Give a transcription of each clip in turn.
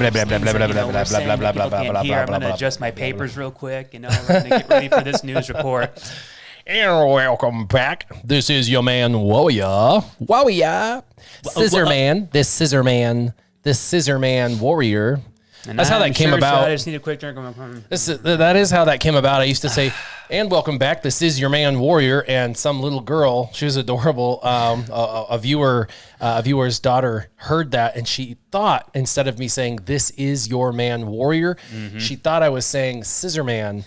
going to adjust my papers real quick. We're going to get ready for this news report. And welcome back. This is your man, Warrior. Scissor Man. This Scissor Man Warrior. And that's how that came about. I just need a quick drink. That is how that came about. I used to say, and welcome back. This is your man, Warrior. And some little girl, she was adorable, a viewer's daughter heard that, and she thought, instead of me saying, this is your man, Warrior, she thought I was saying Scissor Man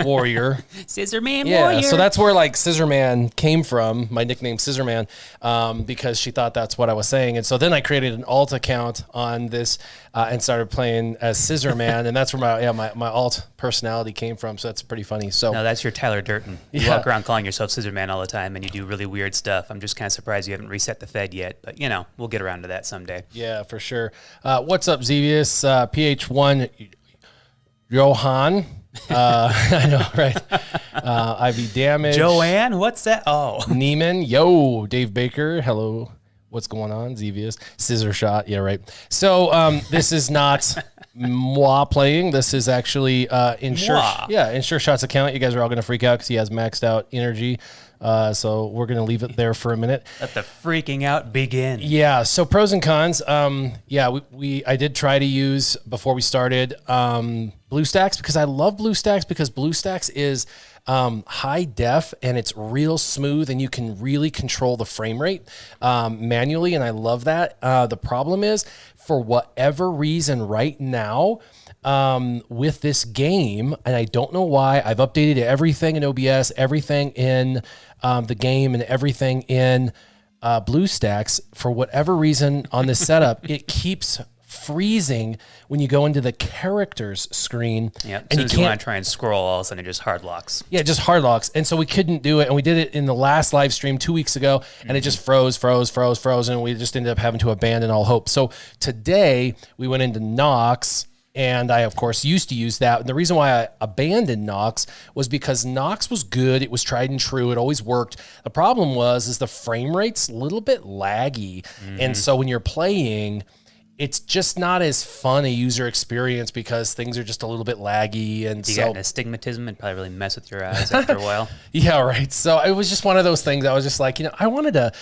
Warrior. Scissor Man Warrior. So that's where like Scissor Man came from, my nickname Scissor Man, because she thought that's what I was saying. And so then I created an alt account on this and started playing as Scissor Man, and that's where my alt personality came from. So that's pretty funny. So no, that's your Tyler Durden. You walk around calling yourself Scissor Man all the time, and you do really weird stuff. I'm just kind of surprised you haven't reset the Fed yet, but we'll get around to that someday. Yeah, for sure. What's up, Zevius? PH1 Johan. I know, right? IV Damage. Joanne, what's that? Oh. Neiman. Yo, Dave Baker. Hello. What's going on? Zevius. Scissor Shot. Yeah, right. So this is not moi playing. This is actually in SureShot's account. You guys are all going to freak out because he has maxed out energy. So we're going to leave it there for a minute. Let the freaking out begin. Yeah. So pros and cons. I did try to use before we started BlueStacks because I love BlueStacks because BlueStacks is high def and it's real smooth and you can really control the frame rate manually. And I love that. The problem is for whatever reason right now, with this game, and I don't know why, I've updated everything in OBS, everything in the game, and everything in BlueStacks. For whatever reason on this setup, it keeps freezing when you go into the characters screen. Yeah, as soon as you want to try and scroll, all of a sudden it just hard locks. Yeah, just hard locks. And so we couldn't do it. And we did it in the last live stream 2 weeks ago, and it just froze. And we just ended up having to abandon all hope. So today we went into Nox. And I, of course, used to use that. And the reason why I abandoned Nox was because Nox was good. It was tried and true. It always worked. The problem is the frame rate's a little bit laggy. And so when you're playing, it's just not as fun a user experience because things are just a little bit laggy. And you got an astigmatism and probably really mess with your eyes after a while. Yeah, right. So it was just one of those things. I was just like, I wanted a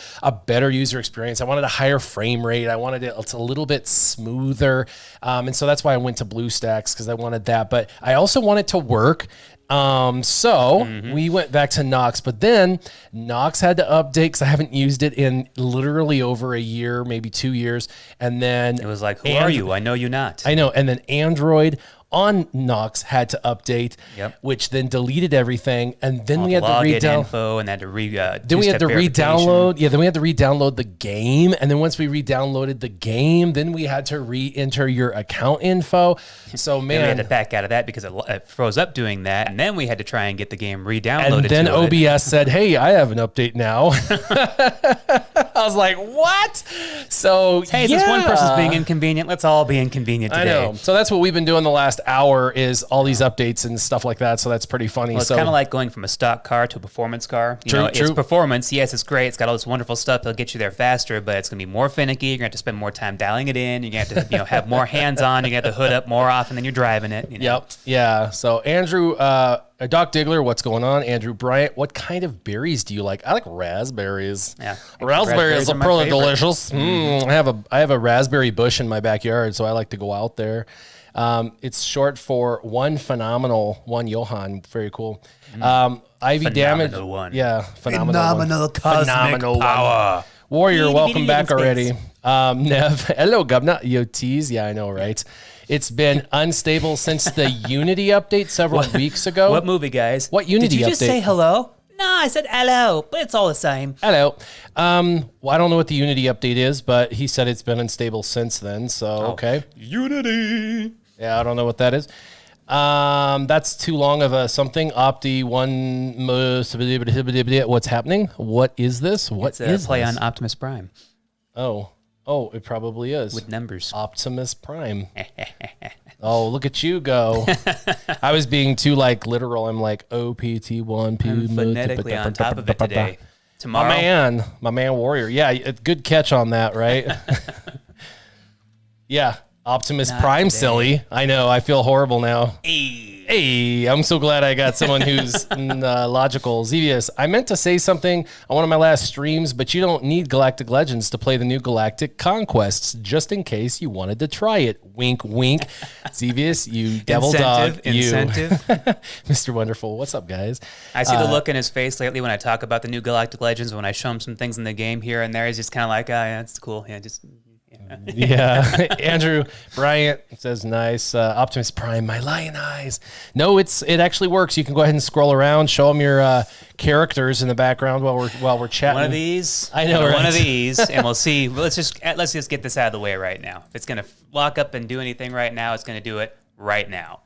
better user experience. I wanted a higher frame rate. I wanted it's a little bit smoother. And so that's why I went to BlueStacks because I wanted that. But I also want it to work. We went back to Nox, but then Nox had to update because I haven't used it in literally over a year, maybe 2 years. And then it was like, who are you? I know you not. I know. And then Android on Nox had to update, which then deleted everything, and then we had to info, and had to then we had to re-download. Yeah, then we had to re-download the game, and then once we re-downloaded the game, then we had to re-enter your account info. So man, we had to back out of that because it froze up doing that, and then we had to try and get the game re-downloaded. And then OBS said, "Hey, I have an update now." I was like, "What?" So hey, since one person's being inconvenient, let's all be inconvenient today. I know. So that's what we've been doing the last hour is all these updates and stuff like that. So that's pretty funny. Well, it's kind of like going from a stock car to a performance car. It's performance. Yes, it's great. It's got all this wonderful stuff that'll get you there faster, but it's going to be more finicky. You're going to have to spend more time dialing it in. You're going to have to have more hands on. You're going to have to hood up more often than you're driving it. Yep. Yeah. So Andrew, Doc Diggler, what's going on? Andrew Bryant, what kind of berries do you like? I like raspberries. Yeah. Raspberries are probably delicious. I have a raspberry bush in my backyard, so I like to go out there. It's short for one phenomenal, one Johan. Very cool. IV Damage. One. Yeah. Phenomenal cosmic power. Warrior, welcome back already. Nev, hello, Govna. Yo, tease. Yeah, I know, right? It's been unstable since the Unity update several weeks ago. What movie, guys? What Unity update? Did you just say hello? No, I said hello, but it's all the same. Hello. Well, I don't know what the Unity update is, but he said it's been unstable since then, so okay. Unity. Yeah, I don't know what that is. That's too long of a something. Opti one. What's happening? What is this? What is play on Optimus Prime? Oh, it probably is. With numbers. Optimus Prime. Oh, look at you go. I was being too literal. I'm like OPT1P. I'm phonetically on top of it today. Tomorrow. My man Warrior. Yeah, good catch on that, right? Yeah. Optimus Prime today. Silly. I know. I feel horrible now. Hey, I'm so glad I got someone who's logical. Xevious, I meant to say something on one of my last streams, but you don't need Galactic Legends to play the new Galactic Conquests, just in case you wanted to try it. Wink, wink. Xevious, you devil dog. Incentive. Mr. Wonderful. What's up, guys? I see the look in his face lately when I talk about the new Galactic Legends, when I show him some things in the game here and there. He's just kind of like, oh, yeah, it's cool. Yeah, just... Yeah. Andrew Bryant says nice. Optimus Prime, my lion eyes. No, it actually works. You can go ahead and scroll around, show them your characters in the background while we're chatting. One of these, I know, right? One of these, and we'll see. Let's just get this out of the way right now. If it's gonna lock up and do anything right now, it's gonna do it right now.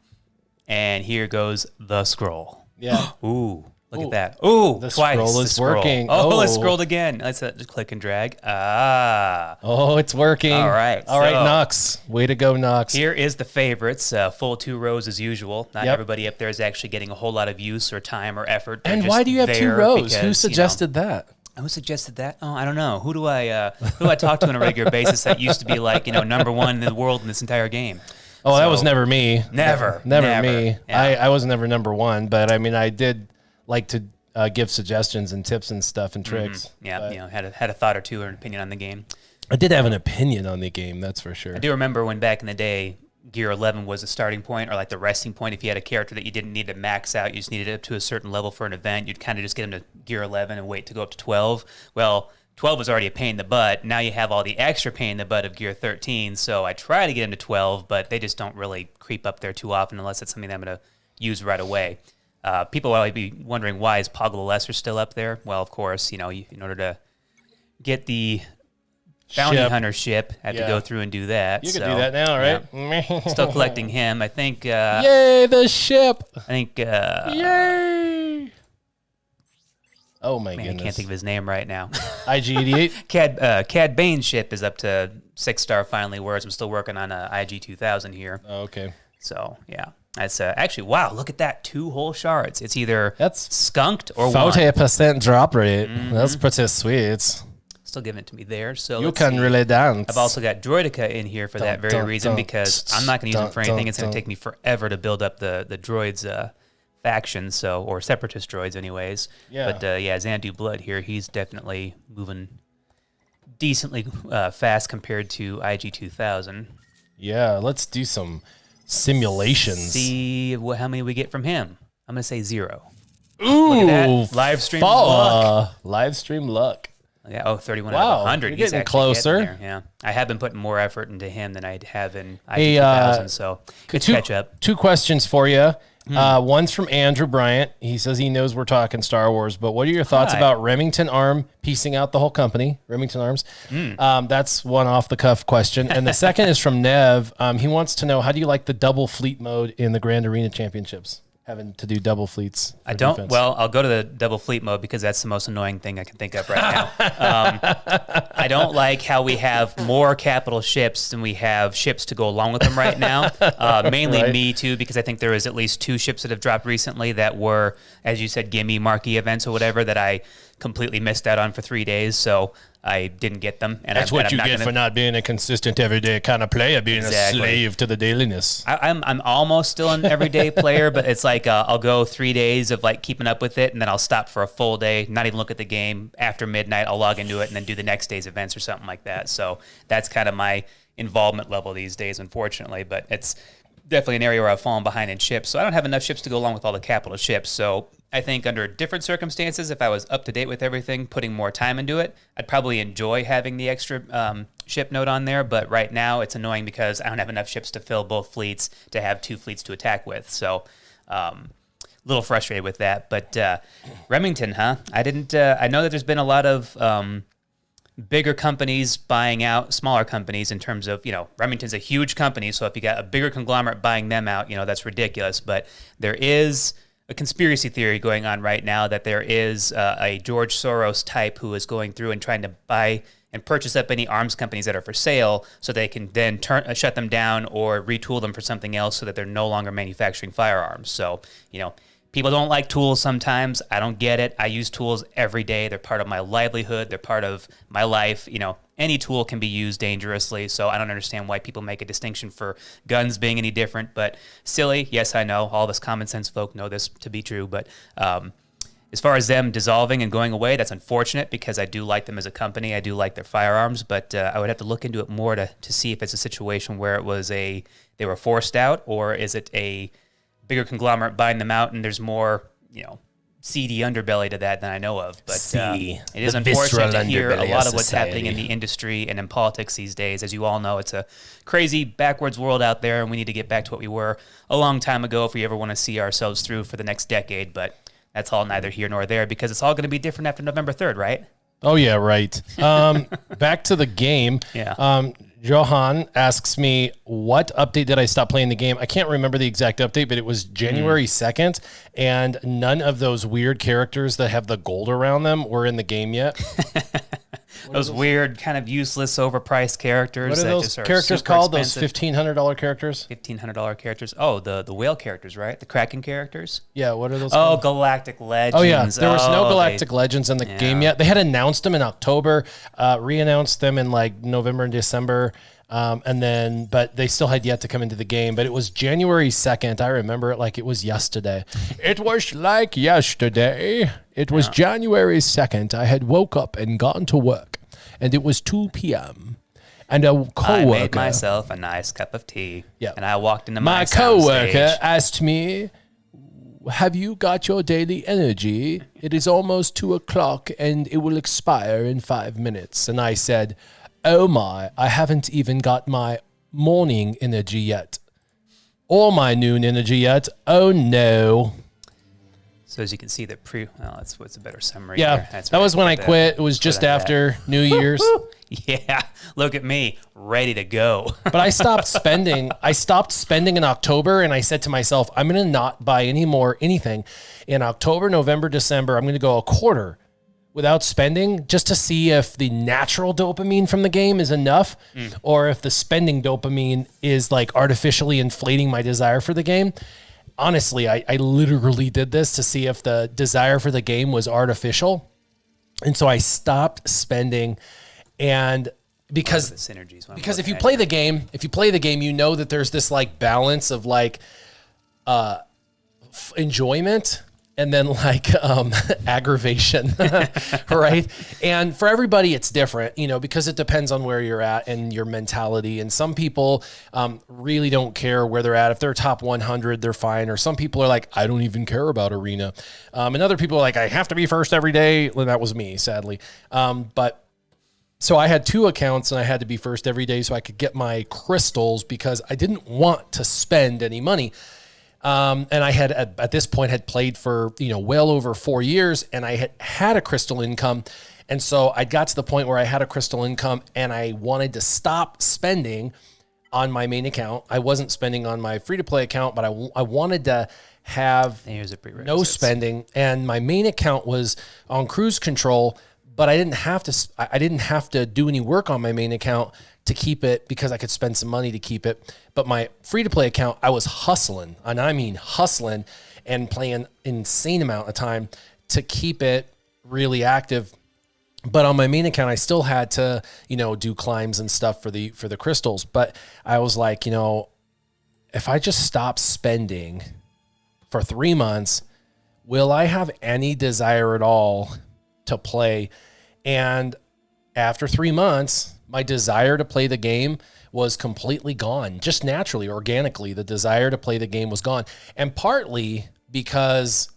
And here goes the scroll. Yeah. Ooh. Look at that. Ooh, the twice. Scroll is working. Oh, it scrolled again. Let's just click and drag. Oh, it's working. All right. All right, Nox. Way to go, Nox. Here is the favorites. Full 2 rows as usual. Not everybody up there is actually getting a whole lot of use or time or effort. And why do you have 2 rows? Because, who suggested that? Who suggested that? Oh, I don't know. Who do I talk to on a regular basis that used to be like, number 1 in the world in this entire game? Oh, that was never me. Never me. Yeah. I was never number 1, but I mean, I did like to give suggestions and tips and stuff and tricks. Mm-hmm. Yeah, had a thought or two or an opinion on the game. I did have an opinion on the game, that's for sure. I do remember when back in the day, Gear 11 was a starting point or like the resting point. If you had a character that you didn't need to max out, you just needed it up to a certain level for an event, you'd kind of just get them to Gear 11 and wait to go up to 12. Well, 12 was already a pain in the butt. Now you have all the extra pain in the butt of Gear 13, so I try to get them to 12, but they just don't really creep up there too often unless it's something that I'm going to use right away. People will be wondering, why is Poggle the Lesser still up there? Well, of course, in order to get the bounty hunter ship, I had to go through and do that. You can do that now, right? Yeah. Still collecting him. I think... Yay, the ship! I think... Yay! Oh, my goodness. I can't think of his name right now. IG-88? Cad Bane's ship is up to 6-star finally, whereas I'm still working on IG-2000 here. Oh, okay. So, yeah. That's actually, wow, look at that. 2 whole shards. It's either skunked or 40% drop rate. Mm-hmm. That's pretty sweet. Still giving it to me there. So you can really dance. I've also got Droidica in here for that very reason, because I'm not going to use them for anything. It's going to take me forever to build up the droids faction, or separatist droids anyways. Yeah. But Xandu Blood here, he's definitely moving decently fast compared to IG-2000. Yeah, let's do some simulations. See how many we get from him. I'm going to say 0. Ooh. Look at that. Live stream luck. Live stream luck. Yeah, 31 out of 100. You're getting closer. Yeah. I have been putting more effort into him than I have in IG-2000, so good to catch up. 2 questions for you. One's from Andrew Bryant. He says he knows we're talking Star Wars, but what are your thoughts about Remington Arm piecing out the whole company? Remington Arms. That's one off-the-cuff question. And the second is from Nev. He wants to know, how do you like the double fleet mode in the Grand Arena Championships? Having to do double fleets. I don't. Defense. Well, I'll go to the double fleet mode because that's the most annoying thing I can think of right now. I don't like how we have more capital ships than we have ships to go along with them right now. Mainly me too, because I think there is at least 2 ships that have dropped recently that were, as you said, gimme marquee events or whatever that I completely missed out on for 3 days. So I didn't get them. And that's what you get for not being a consistent everyday kind of player, being a slave to the dailiness. I'm almost still an everyday player, but it's like I'll go 3 days of like keeping up with it, and then I'll stop for a full day, not even look at the game. After midnight, I'll log into it and then do the next day's events or something like that. So that's kind of my involvement level these days, unfortunately. But it's definitely an area where I've fallen behind in ships. So I don't have enough ships to go along with all the capital ships. So I think under different circumstances, if I was up to date with everything, putting more time into it, I'd probably enjoy having the extra ship note on there. But right now, it's annoying because I don't have enough ships to fill both fleets to have 2 fleets to attack with. So a little frustrated with that. But Remington, huh? I know that there's been a lot of bigger companies buying out smaller companies in terms of, Remington's a huge company. So if you got a bigger conglomerate buying them out, that's ridiculous. But there is a conspiracy theory going on right now that there is a George Soros type who is going through and trying to buy and purchase up any arms companies that are for sale so they can then shut them down or retool them for something else so that they're no longer manufacturing firearms. So, people don't like tools sometimes. I don't get it. I use tools every day. They're part of my livelihood. They're part of my life. any tool can be used dangerously. So I don't understand why people make a distinction for guns being any different. But silly, yes, I know. All of us common sense folk know this to be true. But as far as them dissolving and going away, that's unfortunate because I do like them as a company. I do like their firearms, but I would have to look into it more to see if it's a situation where it was they were forced out, or is it a bigger conglomerate buying them out and there's more, seedy underbelly to that than I know of. But it is unfortunate to hear a lot of what's happening in the industry and in politics these days. As you all know, it's a crazy, backwards world out there, and we need to get back to what we were a long time ago if we ever want to see ourselves through for the next decade. But that's all neither here nor there because it's all going to be different after November 3rd, right? Oh, yeah, right. Back to the game. Yeah. Johan asks me, what update did I stop playing the game? I can't remember the exact update, but it was January 2nd, and none of those weird characters that have the gold around them were in the game yet. Those weird, kind of useless, overpriced characters. What are those characters called? Expensive. Those $1,500 characters? $1,500 characters. Oh, the whale characters, right? The Kraken characters? Yeah, what are those called? Galactic Legends. Oh, yeah. There was no Galactic Legends in the game yet. They had announced them in October, re-announced them in like November and December, but they still had yet to come into the game. But it was January 2nd. I remember it like it was yesterday. It was like yesterday. It was January 2nd. I had woke up and gotten to work, and it was 2 p.m. And a coworker, I made myself a nice cup of tea. Yeah. And I walked into my coworker asked me, "Have you got your daily energy? It is almost 2 o'clock, and it will expire in 5 minutes." And I said, "Oh my, I haven't even got my morning energy yet, or my noon energy yet. Oh no." So as you can see, that's what's a better summary. Yeah, that was when I quit. It was just after New Year's. Yeah, look at me, ready to go. But I stopped spending. I stopped spending in October, and I said to myself, I'm going to not buy anything. In October, November, December, I'm going to go a quarter without spending just to see if the natural dopamine from the game is enough or if the spending dopamine is like artificially inflating my desire for the game. Honestly, I literally did this to see if the desire for the game was artificial. And so I stopped spending, and because if you play the game, you know that there's this like balance of like enjoyment and then like aggravation, right? And for everybody, it's different, because it depends on where you're at and your mentality. And some people really don't care where they're at. If they're top 100, they're fine. Or some people are like, I don't even care about arena. And other people are like, I have to be first every day. Well, that was me, sadly. So I had 2 accounts, and I had to be first every day so I could get my crystals because I didn't want to spend any money. And I had at this point had played for well over 4 years, and I had a crystal income, and so I got to the point where I had a crystal income, and I wanted to stop spending on my main account. I wasn't spending on my free to play account, but I wanted to have no spending, and my main account was on cruise control, but I didn't have to do any work on my main account to keep it because I could spend some money to keep it. But my free-to-play account, I was hustling, and I mean hustling, and playing an insane amount of time to keep it really active. But on my main account, I still had to, do climbs and stuff for the crystals. But I was like, if I just stop spending for 3 months, will I have any desire at all to play? And after 3 months, my desire to play the game was completely gone. Just naturally, organically, the desire to play the game was gone. And partly because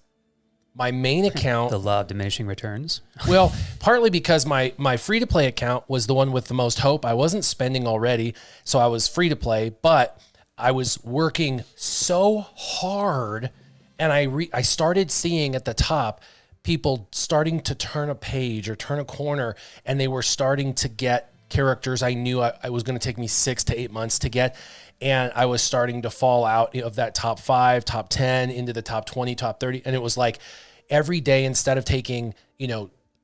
my main account... The law of diminishing returns? Well, partly because my free-to-play account was the one with the most hope. I wasn't spending already, so I was free-to-play, but I was working so hard, and I started seeing at the top people starting to turn a page or turn a corner, and they were starting to get characters I knew I was going to take me 6 to 8 months to get. And I was starting to fall out of that top 5, top 10 into the top 20, top 30. And it was like every day, instead of taking,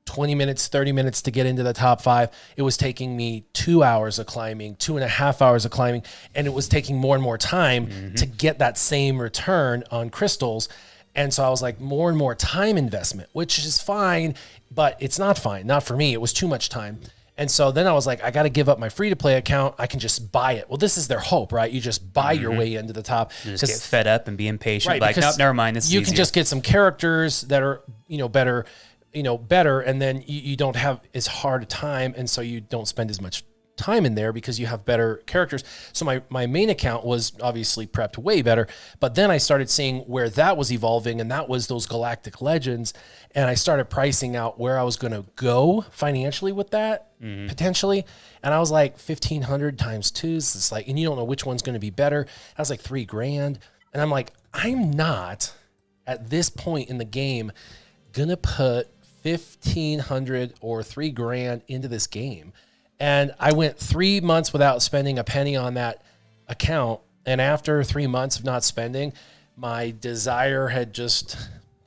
20 minutes, 30 minutes to get into the top 5, it was taking me 2 hours of climbing, 2.5 hours of climbing. And it was taking more and more time to get that same return on crystals. And so I was like, more and more time investment, which is fine, but it's not fine. Not for me. It was too much time. And so then I was like, I got to give up my free-to-play account. I can just buy it. Well, this is their hope, right? You just buy your way into the top. You just get fed up and be impatient. Right, like, nope, never mind. This is you easier. can just get some characters that are, better, and then you don't have as hard a time, and so you don't spend as much time in there because you have better characters. So my main account was obviously prepped way better, but then I started seeing where that was evolving, and that was those Galactic Legends, and I started pricing out where I was going to go financially with that potentially, and I was like 1,500 times 2 is it's like, and you don't know which one's going to be better. I was like $3,000, and I'm like, I'm not at this point in the game gonna put 1,500 or $3,000 into this game. And I went 3 months without spending a penny on that account. And after 3 months of not spending, my desire had just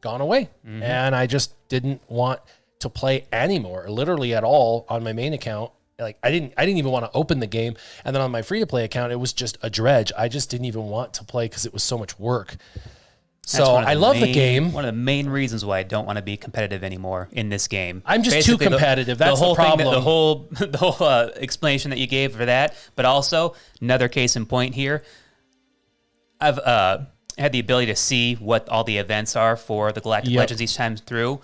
gone away. And I just didn't want to play anymore, literally at all, on my main account. Like I didn't even want to open the game. And then on my free-to-play account, it was just a dredge. I just didn't even want to play because it was so much work. So I love the game. One of the main reasons why I don't want to be competitive anymore in this game. I'm just too competitive. That's the problem. The whole explanation that you gave for that, but also another case in point here. I've had the ability to see what all the events are for the Galactic Legends each time through.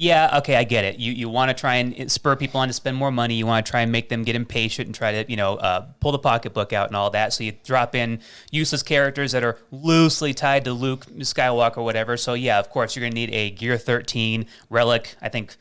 Yeah, okay, I get it. You want to try and spur people on to spend more money. You want to try and make them get impatient and try to, pull the pocketbook out and all that. So you drop in useless characters that are loosely tied to Luke Skywalker or whatever. So yeah, of course, you're going to need a Gear 13 relic, I think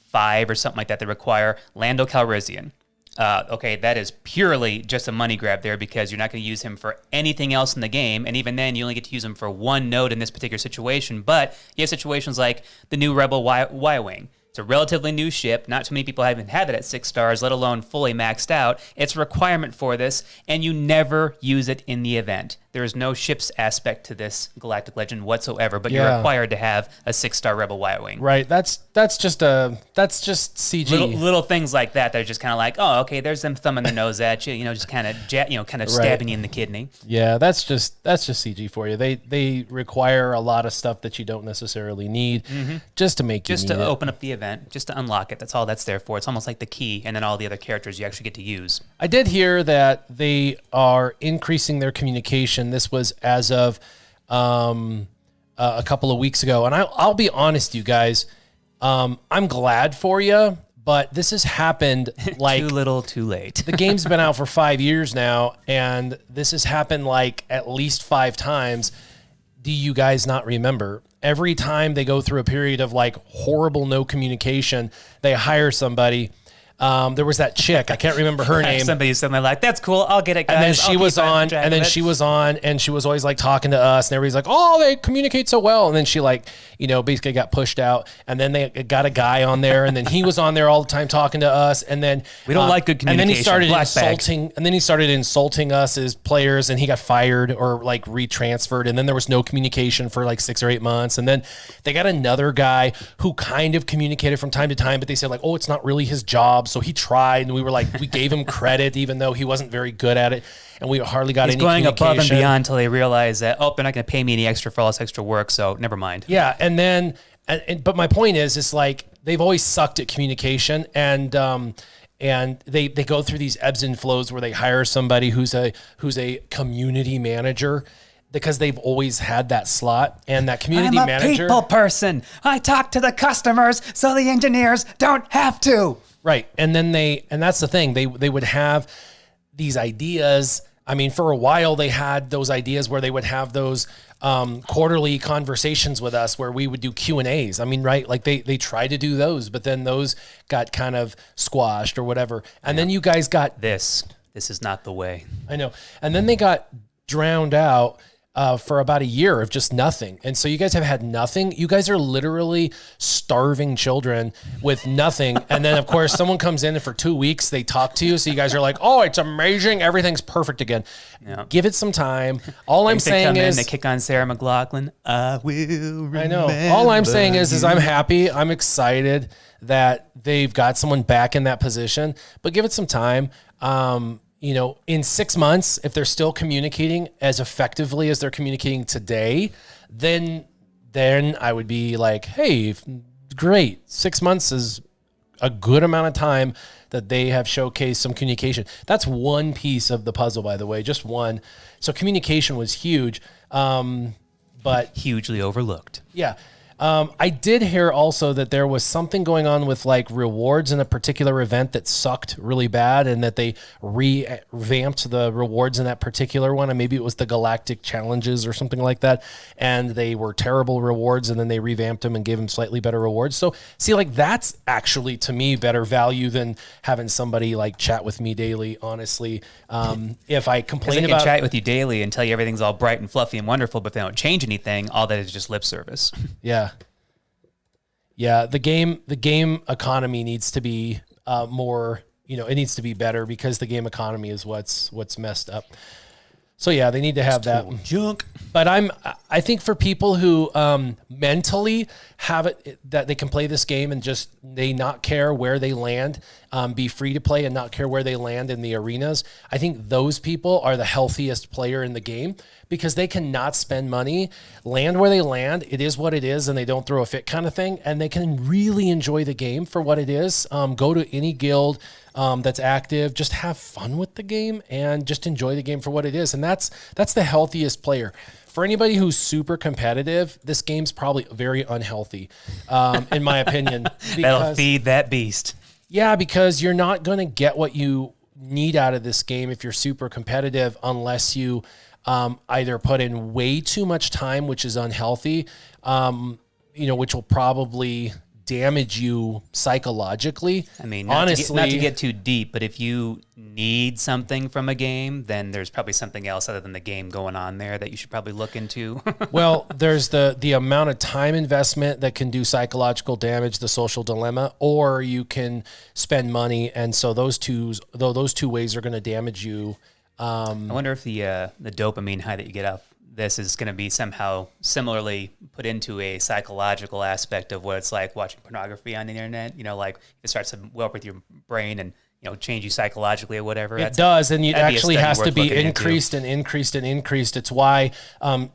5 or something like that require Lando Calrissian. Okay, that is purely just a money grab there because you're not going to use him for anything else in the game, and even then, you only get to use him for one node in this particular situation. But you have situations like the new Rebel Y-Wing. It's a relatively new ship. Not too many people haven't had it at 6 stars, let alone fully maxed out. It's a requirement for this, and you never use it in the event. There is no ships aspect to this Galactic Legend whatsoever, but you're required to have a 6-star Rebel Y-Wing. Right. That's just CG. Little things like that are just kind of like, oh, okay, there's them thumbing their nose at you, just kind of stabbing you in the kidney. Yeah, that's just CG for you. They require a lot of stuff that you don't necessarily need just to make just to open up the event, just to unlock it. That's all that's there for. It's almost like the key, and then all the other characters you actually get to use. I did hear that they are increasing their communication. This was as of a couple of weeks ago. And I'll be honest, you guys, I'm glad for you, but this has happened like... Too little, too late. The game's been out for 5 years now, and this has happened like at least 5 times. Do you guys not remember? Every time they go through a period of like horrible no communication, they hire somebody. There was that chick. I can't remember her name. Somebody said like, "That's cool. I'll get it, guys." And then she was on, and she was always like talking to us, and everybody's like, "Oh, they communicate so well." And then she basically got pushed out. And then they got a guy on there, and then he was on there all the time talking to us. And then we don't like good communication. And then he started insulting us as players, and he got fired or like retransferred. And then there was no communication for like 6 or 8 months. And then they got another guy who kind of communicated from time to time, but they said like, "Oh, it's not really his job." So he tried, and we were like, we gave him credit, even though he wasn't very good at it, and we hardly got any communication. He's going above and beyond until they realize that, they're not going to pay me any extra for all this extra work, so never mind. Yeah, and then, but my point is, it's like they've always sucked at communication, and they go through these ebbs and flows where they hire somebody who's a community manager, because they've always had that slot, and that community manager. I'm a people person. I talk to the customers so the engineers don't have to. Right. And then that's the thing. They would have these ideas. I mean, for a while they had those ideas where they would have those quarterly conversations with us where we would do Q&As. I mean, right. Like they tried to do those, but then those got kind of squashed or whatever. And then you guys got this is not the way. I know. And then they got drowned out for about a year of just nothing. And so you guys have had nothing. You guys are literally starving children with nothing. And then, of course, someone comes in and for 2 weeks, they talk to you. So you guys are like, "Oh, it's amazing. Everything's perfect again." Yeah. Give it some time. All I'm saying is... They kick on Sarah McLachlan. I will remember. I know. All I'm saying is I'm happy. I'm excited that they've got someone back in that position. But give it some time. In 6 months, if they're still communicating as effectively as they're communicating today, then I would be like, hey, great. 6 months is a good amount of time that they have showcased some communication. That's one piece of the puzzle, by the way, just one. So communication was huge, but hugely overlooked. Yeah. I did hear also that there was something going on with like rewards in a particular event that sucked really bad, and that they revamped the rewards in that particular one. And maybe it was the Galactic Challenges or something like that. And they were terrible rewards, and then they revamped them and gave them slightly better rewards. So see, like that's actually to me better value than having somebody like chat with me daily, honestly. If I complain about chat with you daily and tell you everything's all bright and fluffy and wonderful, but if they don't change anything, all that is just lip service. Yeah. Yeah, the game economy needs to be more, it needs to be better, because the game economy is what's messed up. So yeah, they need to have that junk. But I think for people who mentally have it that they can play this game and just they not care where they land, be free to play and not care where they land in the arenas, I think those people are the healthiest player in the game, because they cannot spend money, land where they land. It is what it is, and they don't throw a fit kind of thing, and they can really enjoy the game for what it is. Go to any guild that's active, just have fun with the game and just enjoy the game for what it is. And that's the healthiest player. For anybody who's super competitive, this game's probably very unhealthy, in my opinion. That'll feed that beast. Yeah, because you're not going to get what you need out of this game if you're super competitive, unless you either put in way too much time, which is unhealthy, which will probably damage you psychologically. I mean, not to get too deep, but if you need something from a game, then there's probably something else other than the game going on there that you should probably look into. Well, there's the amount of time investment that can do psychological damage, the social dilemma, or you can spend money, and so those two ways are going to damage you. I wonder if the dopamine high that you get off this is going to be somehow similarly put into a psychological aspect of what it's like watching pornography on the internet. Like it starts to work with your brain and change you psychologically or whatever. It does, and it actually has to be increased and increased and increased. It's why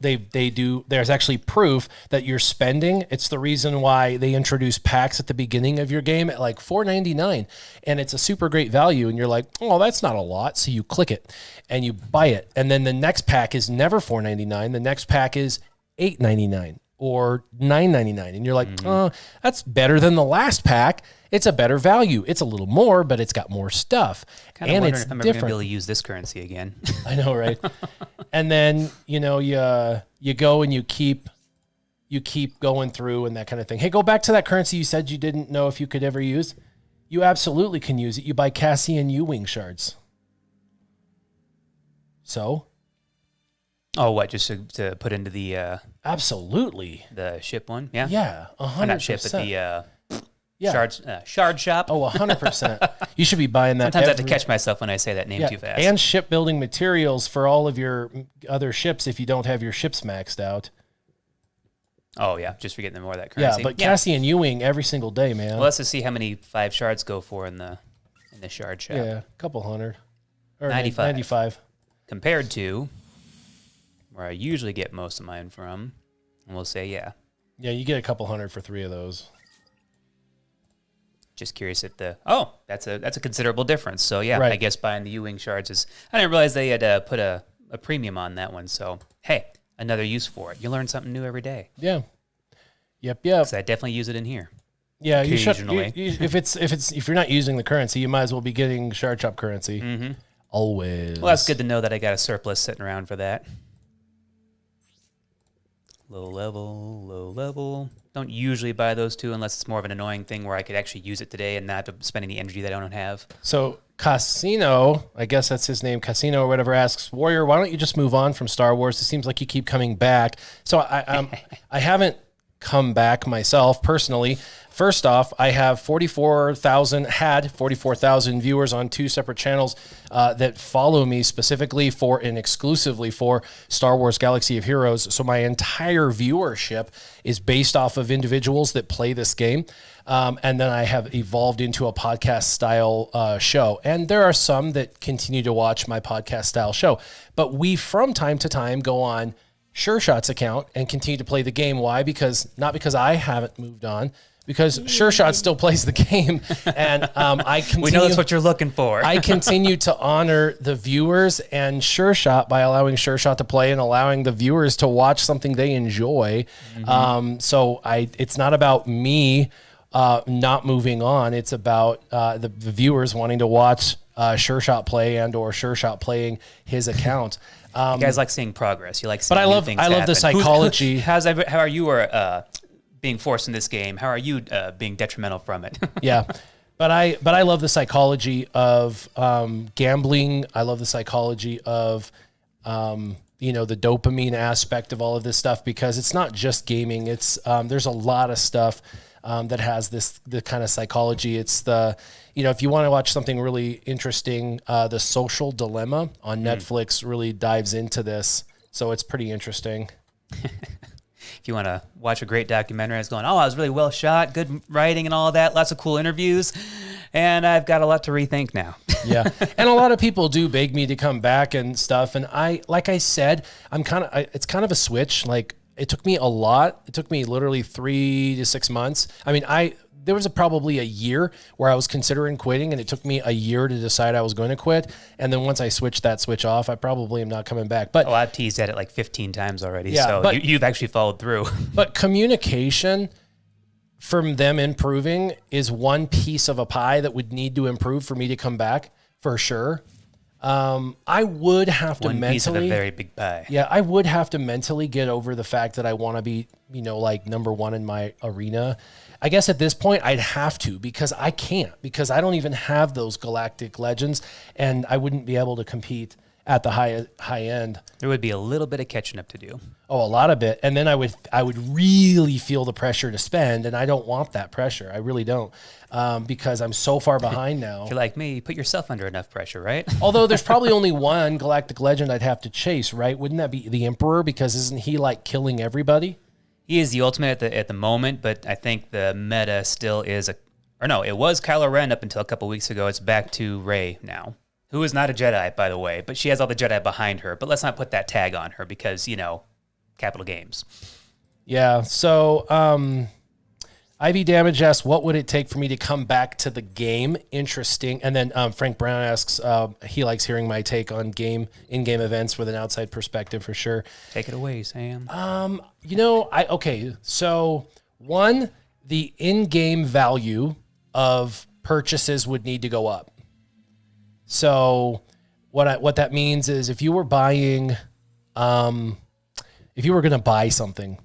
they do. There's actually proof that you're spending. It's the reason why they introduce packs at the beginning of your game at like $4.99, and it's a super great value. And you're like, oh, that's not a lot. So you click it and you buy it, and then the next pack is never $4.99. The next pack is $8.99 or $9.99, and you're like, oh, that's better than the last pack. It's a better value. It's a little more, but it's got more stuff. And it's if I'm ever going to be able to use this currency again. I know, right? And then, you go and you keep going through and that kind of thing. Hey, go back to that currency you said you didn't know if you could ever use. You absolutely can use it. You buy Cassian U-Wing shards. So? Oh, what? Just to put into the... absolutely. The ship one? Yeah? Yeah, 100%. Not ship, but the... Shard shop. Oh, 100%. You should be buying that. Sometimes I have to catch myself when I say that name too fast. And shipbuilding materials for all of your other ships if you don't have your ships maxed out. Oh, yeah. Just for getting more of that currency. Yeah, but Cassian Ewing every single day, man. Well, let's just see how many 5 shards go for in the shard shop. Yeah, a couple hundred. Or 95. Compared to where I usually get most of mine from. And we'll say, yeah. Yeah, you get a couple hundred for 3 of those. Just curious if that's a considerable difference. So yeah, right. I guess buying the U-Wing shards is. I didn't realize they had put a premium on that one. So hey, another use for it. You learn something new every day. Yeah. Yep. Because I definitely use it in here. Yeah, you should. If you're not using the currency, you might as well be getting shard shop currency. Mm-hmm. Always. Well, that's good to know that I got a surplus sitting around for that. Low level. Don't usually buy those two unless it's more of an annoying thing where I could actually use it today and not to spend any energy that I don't have. So Casino, I guess that's his name, Casino or whatever, asks, Warrior, why don't you just move on from Star Wars? It seems like you keep coming back. So I haven't come back myself personally. First off, I have 44,000 viewers on 2 separate channels that follow me specifically for and exclusively for Star Wars Galaxy of Heroes. So my entire viewership is based off of individuals that play this game. And then I have evolved into a podcast style show. And there are some that continue to watch my podcast style show. But we, from time to time, go on SureShot's account and continue to play the game. Why? Not because I haven't moved on, because SureShot still plays the game, and I continue. We know that's what you're looking for. I continue to honor the viewers and SureShot by allowing SureShot to play and allowing the viewers to watch something they enjoy. So it's not about me not moving on. It's about the viewers wanting to watch SureShot play and or SureShot playing his account. You guys like seeing progress. You like seeing but new things happen. I love the psychology. How are you being forced in this game? How are you being detrimental from it? Yeah. But I love the psychology of gambling. I love the psychology of the dopamine aspect of all of this stuff, because it's not just gaming. It's there's a lot of stuff that has the kind of psychology. It's if you want to watch something really interesting, The Social Dilemma on Netflix really dives into this. So it's pretty interesting. If you want to watch a great documentary, it's going, I was really well shot, good writing and all that, lots of cool interviews, and I've got a lot to rethink now. Yeah. And a lot of people do beg me to come back and stuff. And like I said, it's kind of a switch. Like, it took me a lot. It took me literally 3 to 6 months. I mean, there was probably a year where I was considering quitting, and it took me a year to decide I was going to quit. And then once I switched that switch off, I probably am not coming back. But I've teased at it like 15 times already. Yeah, so but, you've actually followed through. But communication from them improving is one piece of a pie that would need to improve for me to come back, for sure. I would have to one piece of a very big pie. Yeah, I would have to mentally get over the fact that I want to be, like number one in my arena. I guess at this point I'd have to, because I can't, because I don't even have those Galactic Legends, and I wouldn't be able to compete at the high end. There would be a little bit of catching up to do. Oh, a lot of it. And then I would really feel the pressure to spend, and I don't want that pressure. I really don't, because I'm so far behind now. If you're like me, you put yourself under enough pressure, right? Although there's probably only one Galactic Legend I'd have to chase, right? Wouldn't that be the Emperor? Because isn't he like killing everybody? He is the ultimate at the moment, but I think the meta still is it was Kylo Ren up until a couple weeks ago. It's back to Rey now, who is not a Jedi, by the way, but she has all the Jedi behind her. But let's not put that tag on her, because, Capital Games. Yeah, so Ivy Damage asks, what would it take for me to come back to the game? Interesting. And then Frank Brown asks, he likes hearing my take on in-game events with an outside perspective, for sure. Take it away, Sam. So one, the in-game value of purchases would need to go up. So what that means is if you were buying, if you were going to buy something,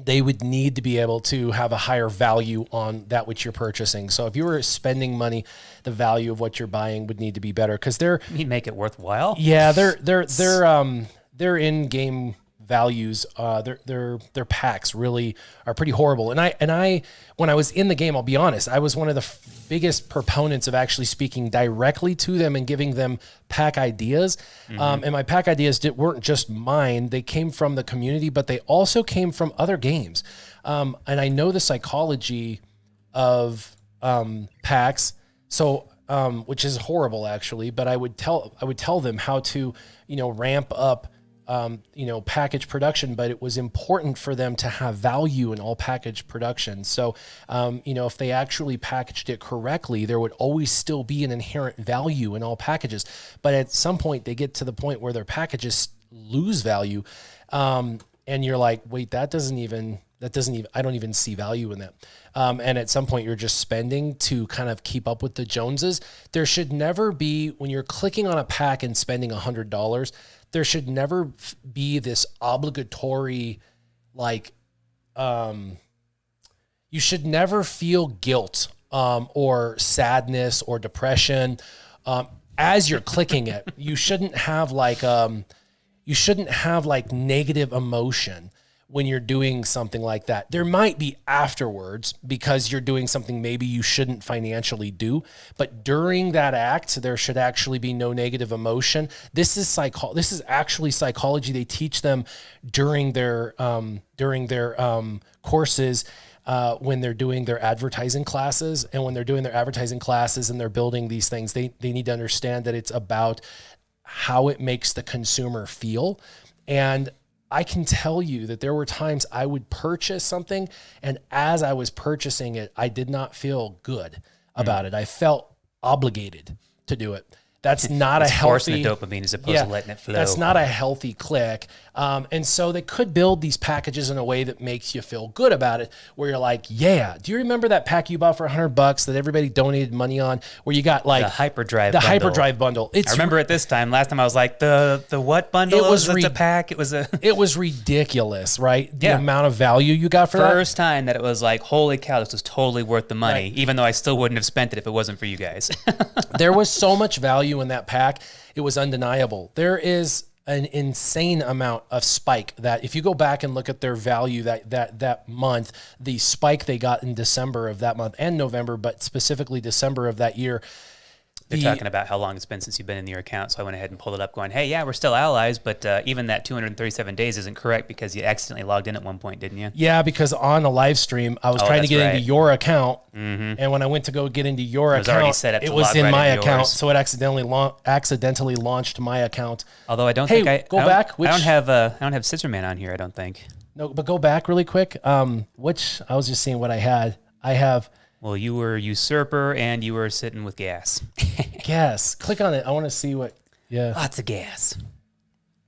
they would need to be able to have a higher value on that which you're purchasing. So if you were spending money, the value of what you're buying would need to be better, because you make it worthwhile. Yeah, their in-game values, their packs really are pretty horrible. And I when I was in the game, I'll be honest, I was one of the biggest proponents of actually speaking directly to them and giving them pack ideas. And my pack ideas weren't just mine; they came from the community, but they also came from other games. And I know the psychology of packs, so which is horrible actually. But I would tell them how to ramp up package production, but it was important for them to have value in all package production. So, if they actually packaged it correctly, there would always still be an inherent value in all packages. But at some point, they get to the point where their packages lose value. And you're like, wait, I don't even see value in that. And at some point you're just spending to kind of keep up with the Joneses. There should never be, when you're clicking on a pack and spending $100, there should never be this obligatory, you should never feel guilt or sadness or depression as you're clicking it. You shouldn't have negative emotion when you're doing something like that. There might be afterwards, because you're doing something maybe you shouldn't financially do, but during that act, there should actually be no negative emotion. This is actually psychology they teach them during their courses, when they're doing their advertising classes. And when they're doing their advertising classes and they're building these things, they need to understand that it's about how it makes the consumer feel. And I can tell you that there were times I would purchase something, and as I was purchasing it, I did not feel good about it. I felt obligated to do it. That's not it's a healthy forcing the dopamine as opposed to letting it flow. That's not a healthy click. And so they could build these packages in a way that makes you feel good about it, where you're like, yeah. Do you remember that pack you bought for $100 that everybody donated money on, where you got like the hyperdrive bundle? I remember it this time. Last time I was like, the what bundle? It was a pack. It was ridiculous, right? The amount of value you got for that. First time that it was like, holy cow, this was totally worth the money, even though I still wouldn't have spent it if it wasn't for you guys. There was so much value in that pack. It was undeniable. There is an insane amount of spike that if you go back and look at their value that month, the spike they got in December of that month and November, but specifically December of that year. They're talking about how long it's been since you've been in your account. So I went ahead and pulled it up going, hey, yeah, we're still allies, but even that 237 days isn't correct because you accidentally logged in at one point, didn't you? Yeah, because on a live stream, I was trying to get into your account. And when I went to go get into your account, it was in my account. So it accidentally launched my account. Although I don't think I don't have Scissorman on here, I don't think. No, but go back really quick. Which I was just seeing what I had. I have... Well, you were Usurper and you were sitting with gas. Gas. Click on it. I want to see what. Yeah. Lots of gas.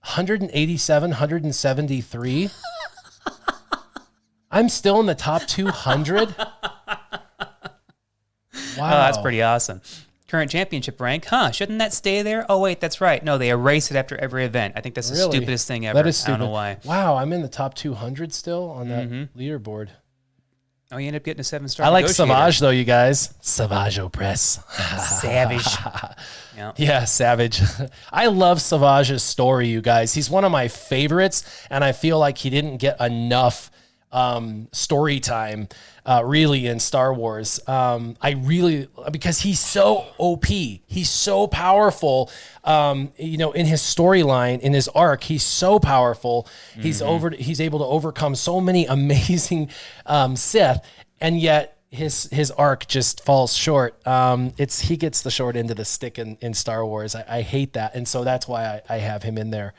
187, 173. I'm still in the top 200. Wow. That's pretty awesome. Current championship rank. Shouldn't that stay there? Oh, wait, that's right. No, they erase it after every event. I think that's the stupidest thing ever. That is stupid. I don't know why. Wow. I'm in the top 200 still on that leaderboard. Oh, you end up getting a 7-star. I like Savage though, you guys. Savage Opress. Savage. Yeah, Savage. I love Savage's story, you guys. He's one of my favorites, and I feel like he didn't get enough story time really in Star Wars. Because he's so OP. He's so powerful. In his storyline, in his arc, he's so powerful. He's able to overcome so many amazing Sith, and yet his arc just falls short. He gets the short end of the stick in Star Wars. I hate that, and so that's why I have him in there.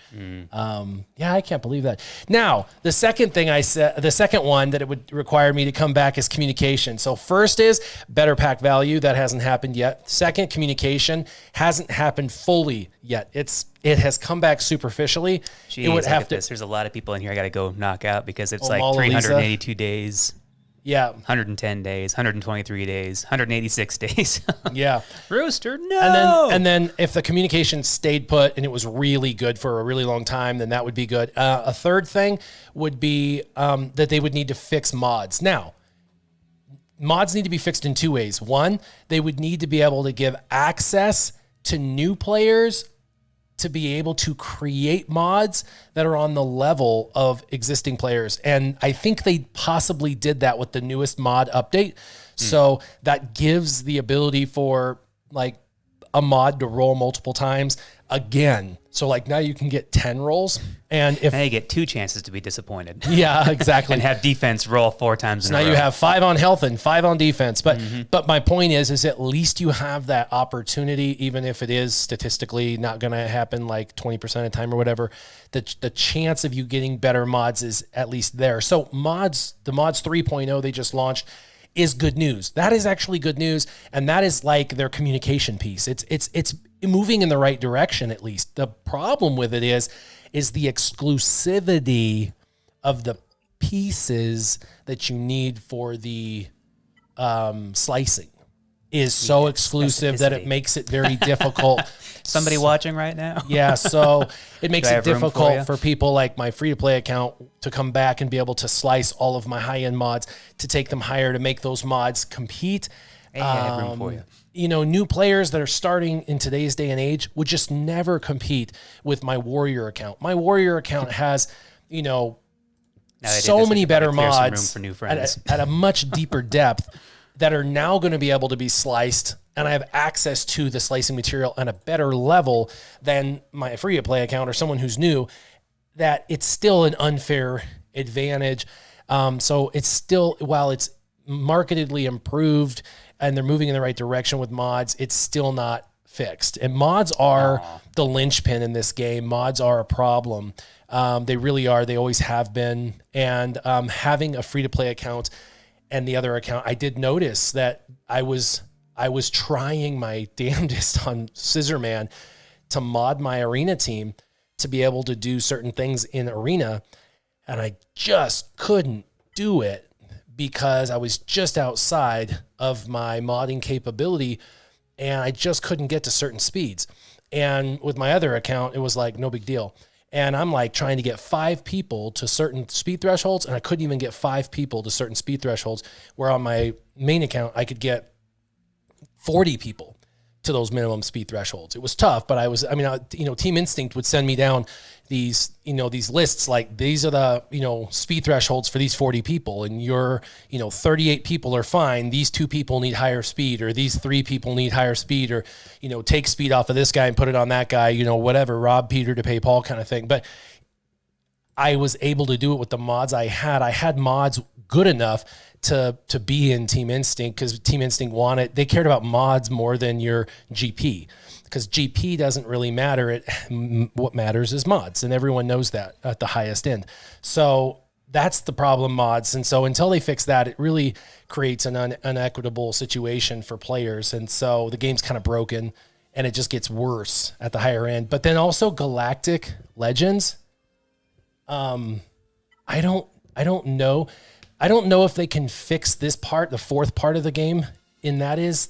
I can't believe that. Now, the second thing I said, the second one that it would require me to come back is communication. So first is better pack value. That hasn't happened yet. Second, communication hasn't happened fully yet. It has come back superficially. Jeez, it would have to. There's a lot of people in here I got to go knock out because it's like 382 days. Yeah. 110 days, 123 days, 186 days. Yeah. Rooster, no. And then if the communication stayed put and it was really good for a really long time, then that would be good. A third thing would be that they would need to fix mods. Now, mods need to be fixed in two ways. One, they would need to be able to give access to new players to be able to create mods that are on the level of existing players. And I think they possibly did that with the newest mod update. So that gives the ability for like a mod to roll multiple times again. So like now you can get 10 rolls. And if now you get 2 chances to be disappointed. Yeah, exactly. And have defense roll 4 times in a row. Now you have 5 on health and 5 on defense. But my point is at least you have that opportunity, even if it is statistically not going to happen like 20% of the time or whatever, the chance of you getting better mods is at least there. So the mods 3.0 they just launched is good news. That is actually good news. And that is like their communication piece. It's moving in the right direction, at least. The problem with it is the exclusivity of the pieces that you need for the slicing is so exclusive that it makes it very difficult. Somebody watching right now? Yeah, so it makes it difficult for people like my free-to-play account to come back and be able to slice all of my high-end mods, to take them higher, to make those mods compete. Hey, I have room for you. New players that are starting in today's day and age would just never compete with my Warrior account. My Warrior account has, so many better mods for new friends. At a much deeper depth that are now going to be able to be sliced, and I have access to the slicing material on a better level than my free-to-play account or someone who's new, that it's still an unfair advantage. So it's still, while it's markedly improved and they're moving in the right direction with mods, it's still not fixed. And mods are the linchpin in this game. Mods are a problem. They really are. They always have been. And having a free-to-play account and the other account, I did notice that I was trying my damnedest on Scissorman to mod my arena team to be able to do certain things in arena, and I just couldn't do it because I was just outside of my modding capability, and I just couldn't get to certain speeds. And with my other account, it was like no big deal. And I'm like trying to get 5 people to certain speed thresholds, and I couldn't even get 5 people to certain speed thresholds, where on my main account, I could get 40 people to those minimum speed thresholds. It was tough, but Team Instinct would send me down these lists, like these are the, speed thresholds for these 40 people, and 38 people are fine. These 2 people need higher speed, or these 3 people need higher speed, or, take speed off of this guy and put it on that guy, whatever, rob Peter to pay Paul kind of thing. But I was able to do it with the mods I had. I had mods good enough to be in Team Instinct, because Team Instinct they cared about mods more than your GP, because GP doesn't really matter. What matters is mods, and everyone knows that at the highest end. So that's the problem, mods. And so until they fix that, it really creates an unequitable situation for players. And so the game's kind of broken, and it just gets worse at the higher end. But then also Galactic Legends, I don't know. I don't know if they can fix this part, the 4th part of the game, and that is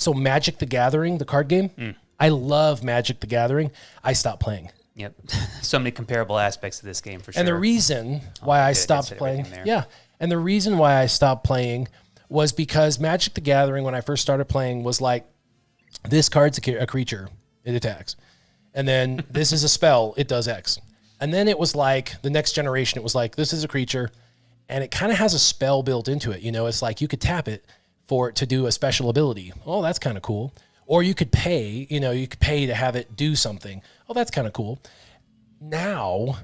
Magic the Gathering, the card game. I love Magic the Gathering. I stopped playing. Yep. So many comparable aspects of this game for sure. And the reason why I stopped playing, and the reason why I stopped playing was because Magic the Gathering, when I first started playing, was like, this card's a creature, it attacks. And then this is a spell, it does X. And then it was like, the next generation, it was like, this is a creature, and it kind of has a spell built into it. It's like you could tap it to do a special ability. Oh, that's kind of cool. Or you could pay, to have it do something. Oh, that's kind of cool. Now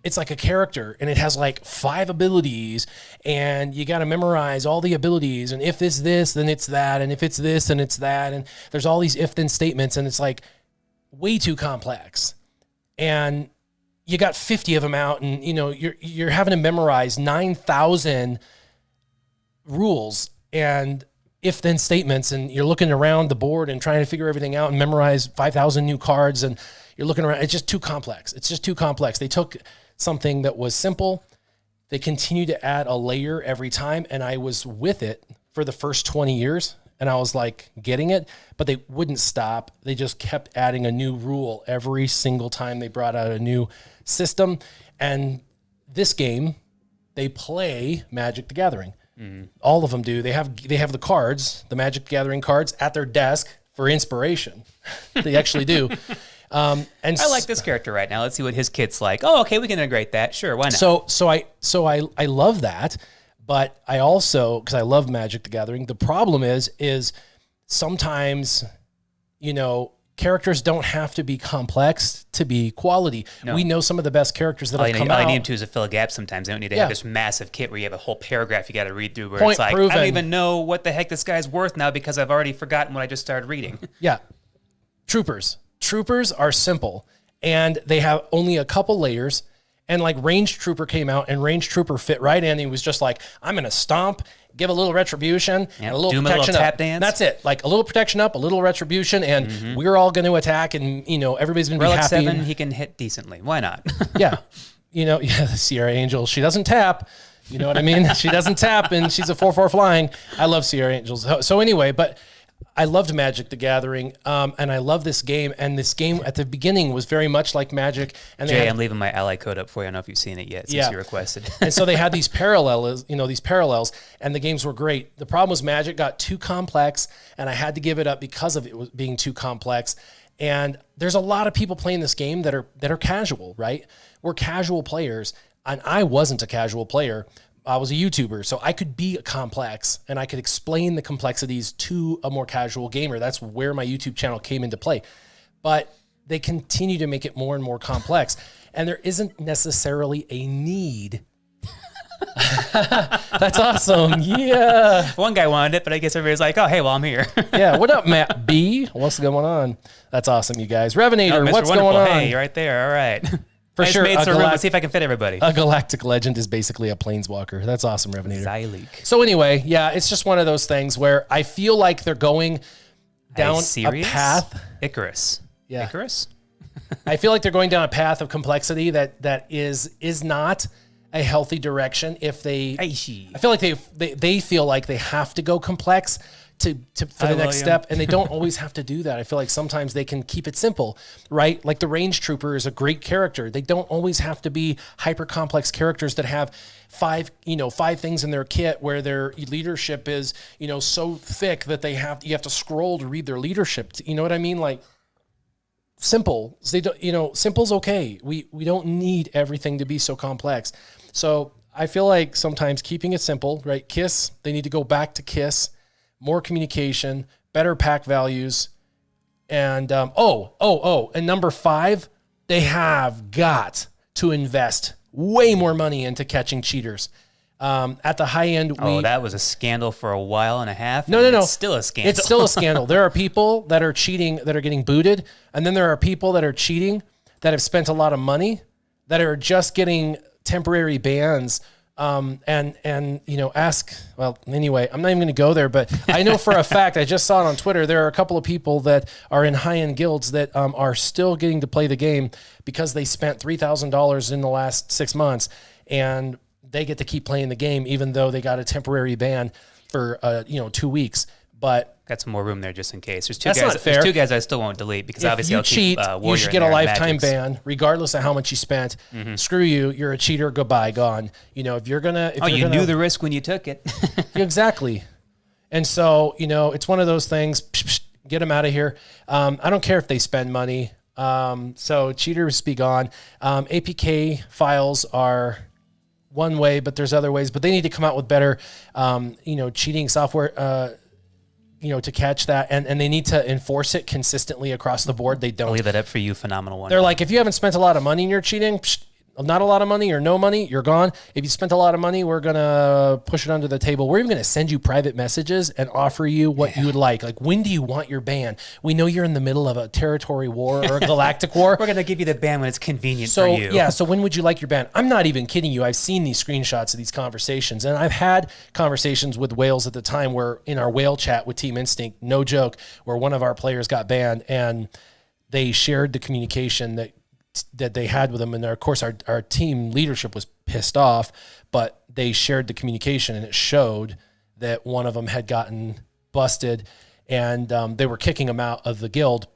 it's like a character, and it has like 5 abilities, and you got to memorize all the abilities. And if it's this, then it's that. And if it's this, then it's that. And there's all these if-then statements, and it's like way too complex. And you got 50 of them out, and you're having to memorize 9,000 rules and if-then statements, and you're looking around the board and trying to figure everything out and memorize 5,000 new cards, and you're looking around. It's just too complex. It's just too complex. They took something that was simple. They continue to add a layer every time, and I was with it for the first 20 years, and I was like getting it, but they wouldn't stop. They just kept adding a new rule every single time they brought out a new system. And this game, they play Magic the Gathering. All of them do. They have the cards, the Magic the Gathering cards, at their desk for inspiration. They actually do. And I like this character right now. Let's see what his kit's like. Oh, okay, we can integrate that. Sure, why not? So I love that, but I also, because I love Magic the Gathering, the problem is sometimes, characters don't have to be complex to be quality. No. We know some of the best characters that have come out. All you need to is fill a gap sometimes. They don't need to have this massive kit where you have a whole paragraph you got to read through where it's like, proven. I don't even know what the heck this guy's worth now because I've already forgotten what I just started reading. Yeah. Troopers are simple, and they have only a couple layers. And like Range Trooper came out, and Range Trooper fit right in. He was just like, I'm going to stomp, give a little retribution, and a little protection up. Dance. That's it. Like a little protection up, a little retribution, and we're all going to attack, and everybody's going to be happy. 7, he can hit decently. Why not? Yeah. The Sierra Angel, she doesn't tap. You know what I mean? She doesn't tap, and she's a 4/4 flying. I love Sierra Angels. So anyway, but I loved Magic the Gathering, and I love this game. And this game at the beginning was very much like Magic. And Jay, I'm leaving my ally code up for you. I don't know if you've seen it yet since you requested. And so they had these parallels, and the games were great. The problem was Magic got too complex, and I had to give it up because of it being too complex. And there's a lot of people playing this game that are casual, right? We're casual players, and I wasn't a casual player. I was a YouTuber, so I could be complex, and I could explain the complexities to a more casual gamer. That's where my YouTube channel came into play. But they continue to make it more and more complex, and there isn't necessarily a need That's awesome. Yeah. One guy wanted it, but I guess everybody's like, oh, hey, well, I'm here. Yeah. What up, Matt B? What's going on? That's awesome, you guys. Revenator, Mr. what's Wonderful. going on? Hey, you're right there. All right. For sure. Made some room. Let's see if I can fit everybody. A Galactic Legend is basically a planeswalker. That's awesome, Revenator. Xyleak. So anyway, yeah, it's just one of those things where I feel like they're going down a path. Icarus. Yeah. Icarus? I feel like they're going down a path of complexity that is not a healthy direction. If they, I feel like they feel like they have to go complex to for the next step, and they don't always have to do that. I feel like sometimes they can keep it simple, right? Like the Range Trooper is a great character. They don't always have to be hyper complex characters that have five things in their kit where their leadership is, so thick that you have to scroll to read their leadership. You know what I mean? Like simple. They don't, simple's okay. We don't need everything to be so complex. So I feel like sometimes keeping it simple, right? Kiss, they need to go back to Kiss. More communication, better pack values, and and number 5, they have got to invest way more money into catching cheaters. At the high end, that was a scandal for a while and a half. No. It's still a scandal. It's still a scandal. There are people that are cheating that are getting booted, and then there are people that are cheating that have spent a lot of money that are just getting temporary bans. Well, anyway, I'm not even going to go there, but I know for a fact, I just saw it on Twitter. There are a couple of people that are in high-end guilds that are still getting to play the game because they spent $3,000 in the last 6 months, and they get to keep playing the game even though they got a temporary ban for 2 weeks. But got some more room there just in case. There's not fair. There's 2 guys I still won't delete because obviously you I'll cheat, keep Warrior you should get a lifetime Magics. ban regardless of how much you spent. Mm-hmm. Screw you. You're a cheater. Goodbye. Gone. If you're going to... you knew the risk when you took it. Exactly. And so, it's one of those things. Get them out of here. I don't care if they spend money. So cheaters be gone. APK files are one way, but there's other ways. But they need to come out with better, cheating software... to catch that, and they need to enforce it consistently across the board. They don't. I'll leave that up for you, Phenomenal One. They're like, if you haven't spent a lot of money and you're cheating, not a lot of money or no money, you're gone. If you spent a lot of money, we're going to push it under the table. We're even going to send you private messages and offer you what you would like. Like, when do you want your ban? We know you're in the middle of a territory war or a galactic war. We're going to give you the ban when it's convenient for you. Yeah, so when would you like your ban? I'm not even kidding you. I've seen these screenshots of these conversations, and I've had conversations with whales at the time where in our whale chat with Team Instinct, no joke, where one of our players got banned, and they shared the communication that they had with them. And of course our team leadership was pissed off, but they shared the communication and it showed that one of them had gotten busted and they were kicking him out of the guild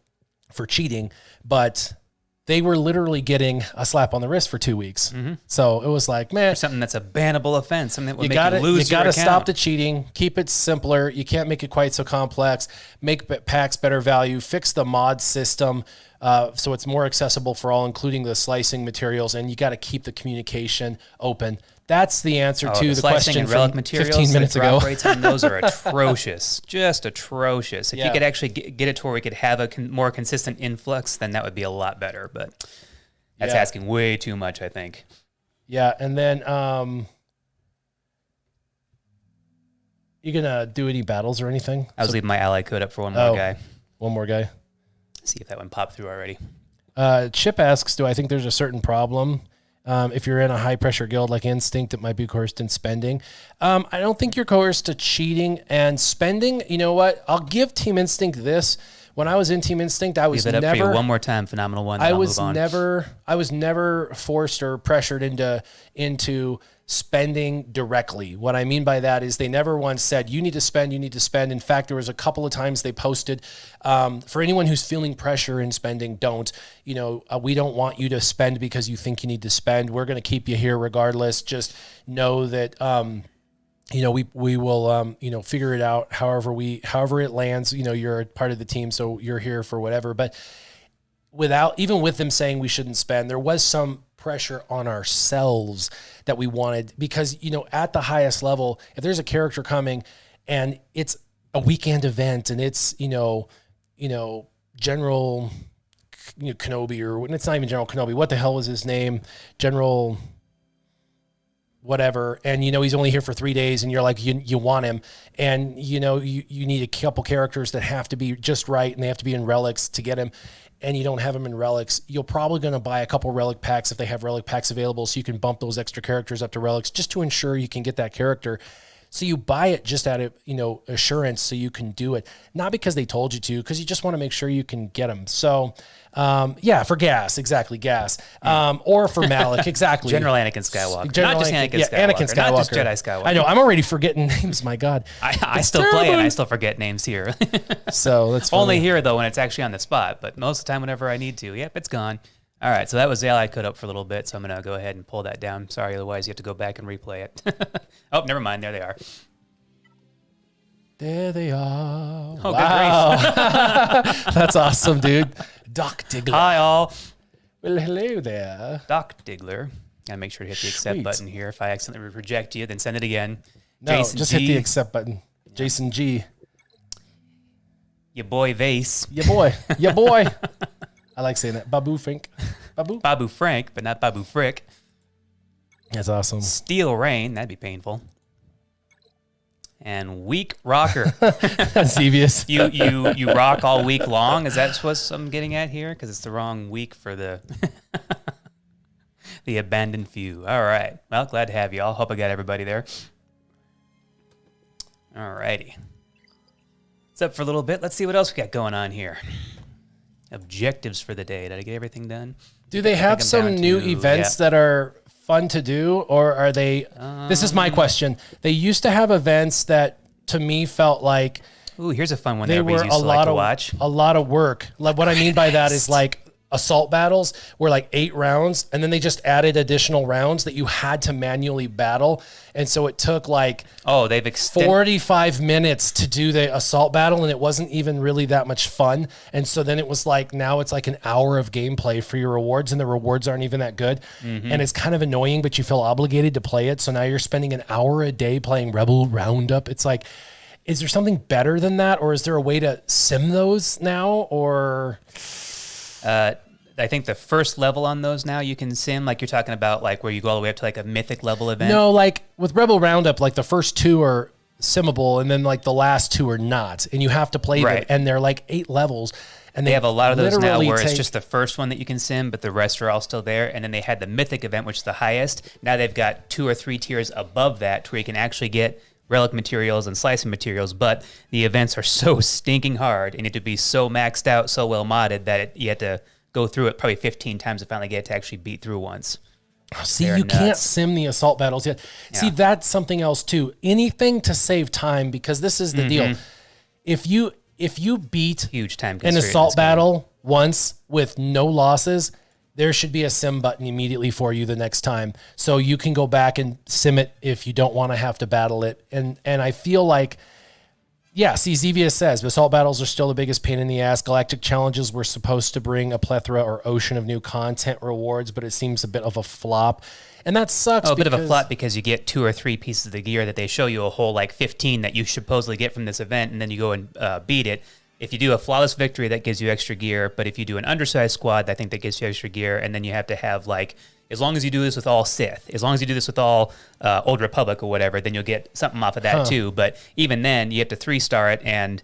for cheating, but they were literally getting a slap on the wrist for 2 weeks. Mm-hmm. So it was like, man, for something that's a bannable offense, something that would make you lose your account. You got to stop the cheating, keep it simpler. You can't make it quite so complex, make packs better value, fix the mod system, so it's more accessible for all, including the slicing materials, and you got to keep the communication open. That's the answer to the question and relic from materials 15 minutes the ago. Rates on those are atrocious, just atrocious. If you could actually get it to where we could have a more consistent influx, then that would be a lot better. But that's asking way too much, I think. Yeah, and then you gonna do any battles or anything? I was leaving my ally code up for one more guy. One more guy. See if that one popped through already. Chip asks, do I think there's a certain problem if you're in a high-pressure guild like Instinct that might be coerced in spending? I don't think you're coerced to cheating and spending. You know what? I'll give Team Instinct this. When I was in Team Instinct, I was never... Leave it up for you one more time, Phenomenal One. I was never forced or pressured into spending directly. What I mean by that is they never once said, you need to spend, you need to spend. In fact, there was a couple of times they posted, for anyone who's feeling pressure in spending, don't. We don't want you to spend because you think you need to spend. We're going to keep you here regardless. Just know that... we will, figure it out however it lands. You're a part of the team, so you're here for whatever. But even with them saying we shouldn't spend, there was some pressure on ourselves that we wanted, because, at the highest level, if there's a character coming and it's a weekend event and it's, General, Kenobi, or it's not even General Kenobi. What the hell was his name? General... whatever, and he's only here for 3 days, and you're like, you want him, and you need a couple characters that have to be just right, and they have to be in relics to get him, and you don't have them in relics, you're probably going to buy a couple relic packs if they have relic packs available, so you can bump those extra characters up to relics just to ensure you can get that character. So you buy it just out of, assurance, so you can do it. Not because they told you to, because you just want to make sure you can get them. So, for gas, exactly, gas. Or for Malik, exactly. General Anakin Skywalker. Not just Anakin Skywalker. Anakin Skywalker. Not just Jedi Skywalker. I know, I'm already forgetting names, my God. I still play and I still forget names here. So that's funny. Only here, though, when it's actually on the spot. But most of the time, whenever I need to, it's gone. All right, so that was the ally code up for a little bit, so I'm going to go ahead and pull that down. Sorry, otherwise you have to go back and replay it. Oh, never mind. There they are. There they are. Oh, wow. Good grief. That's awesome, dude. Doc Diggler. Hi, all. Well, hello there. Doc Diggler. Gotta make sure to hit the accept button here. If I accidentally reject you, then send it again. No, Jason just G. hit the accept button. Yeah. Jason G. Your boy Vase. Your boy. Your boy. I like saying that. Babu Frank. Babu Frank, but not Babu Frick. That's awesome. Steel Rain. That'd be painful. And Weak Rocker. That's devious. You rock all week long? Is that what I'm getting at here? Because it's the wrong week for the the abandoned few. All right. Well, glad to have you all. Hope I got everybody there. All righty. What's up for a little bit? Let's see what else we got going on here. Objectives for the day. Did I get everything done? Do they have some new events that are fun to do, or are they this is my question. They used to have events that to me felt like, ooh, here's a fun one they were a lot of work. Like what I mean by that is like assault battles were like 8 rounds, and then they just added additional rounds that you had to manually battle, and so it took like 45 minutes to do the assault battle, and it wasn't even really that much fun. And so then it was like, now it's like an hour of gameplay for your rewards, and the rewards aren't even that good. And it's kind of annoying, but you feel obligated to play it. So now you're spending an hour a day playing Rebel Roundup. It's like, is there something better than that, or is there a way to sim those now, or I think the first level on those now you can sim, like you're talking about, like where you go all the way up to like a mythic level event. No, like with Rebel Roundup, like the first 2 are simmable, and then like the last 2 are not, and you have to play them, and they're like 8 levels. And they have a lot of those now where it's just the first one that you can sim, but the rest are all still there. And then they had the mythic event, which is the highest. Now they've got 2 or 3 tiers above that to where you can actually get relic materials and slicing materials, but the events are so stinking hard and need to be so maxed out, so well modded that you have to go through it probably 15 times to finally get it to actually beat through once. See, you can't sim the assault battles yet. Yeah. See, that's something else too. Anything to save time, because this is the deal. If you beat huge time an assault battle once with no losses, there should be a sim button immediately for you the next time, so you can go back and sim it if you don't want to have to battle it. And I feel like, yeah, see, Xevious says, assault battles are still the biggest pain in the ass. Galactic Challenges were supposed to bring a plethora or ocean of new content rewards, but it seems a bit of a flop. And that sucks. A bit of a flop because you get 2 or 3 pieces of the gear that they show you a whole like 15 that you should supposedly get from this event, and then you go and beat it. If you do a flawless victory, that gives you extra gear. But if you do an undersized squad, I think that gives you extra gear. And then you have to have like, as long as you do this with all Sith, as long as you do this with all Old Republic or whatever, then you'll get something off of that too. But even then, you have to 3-star it, and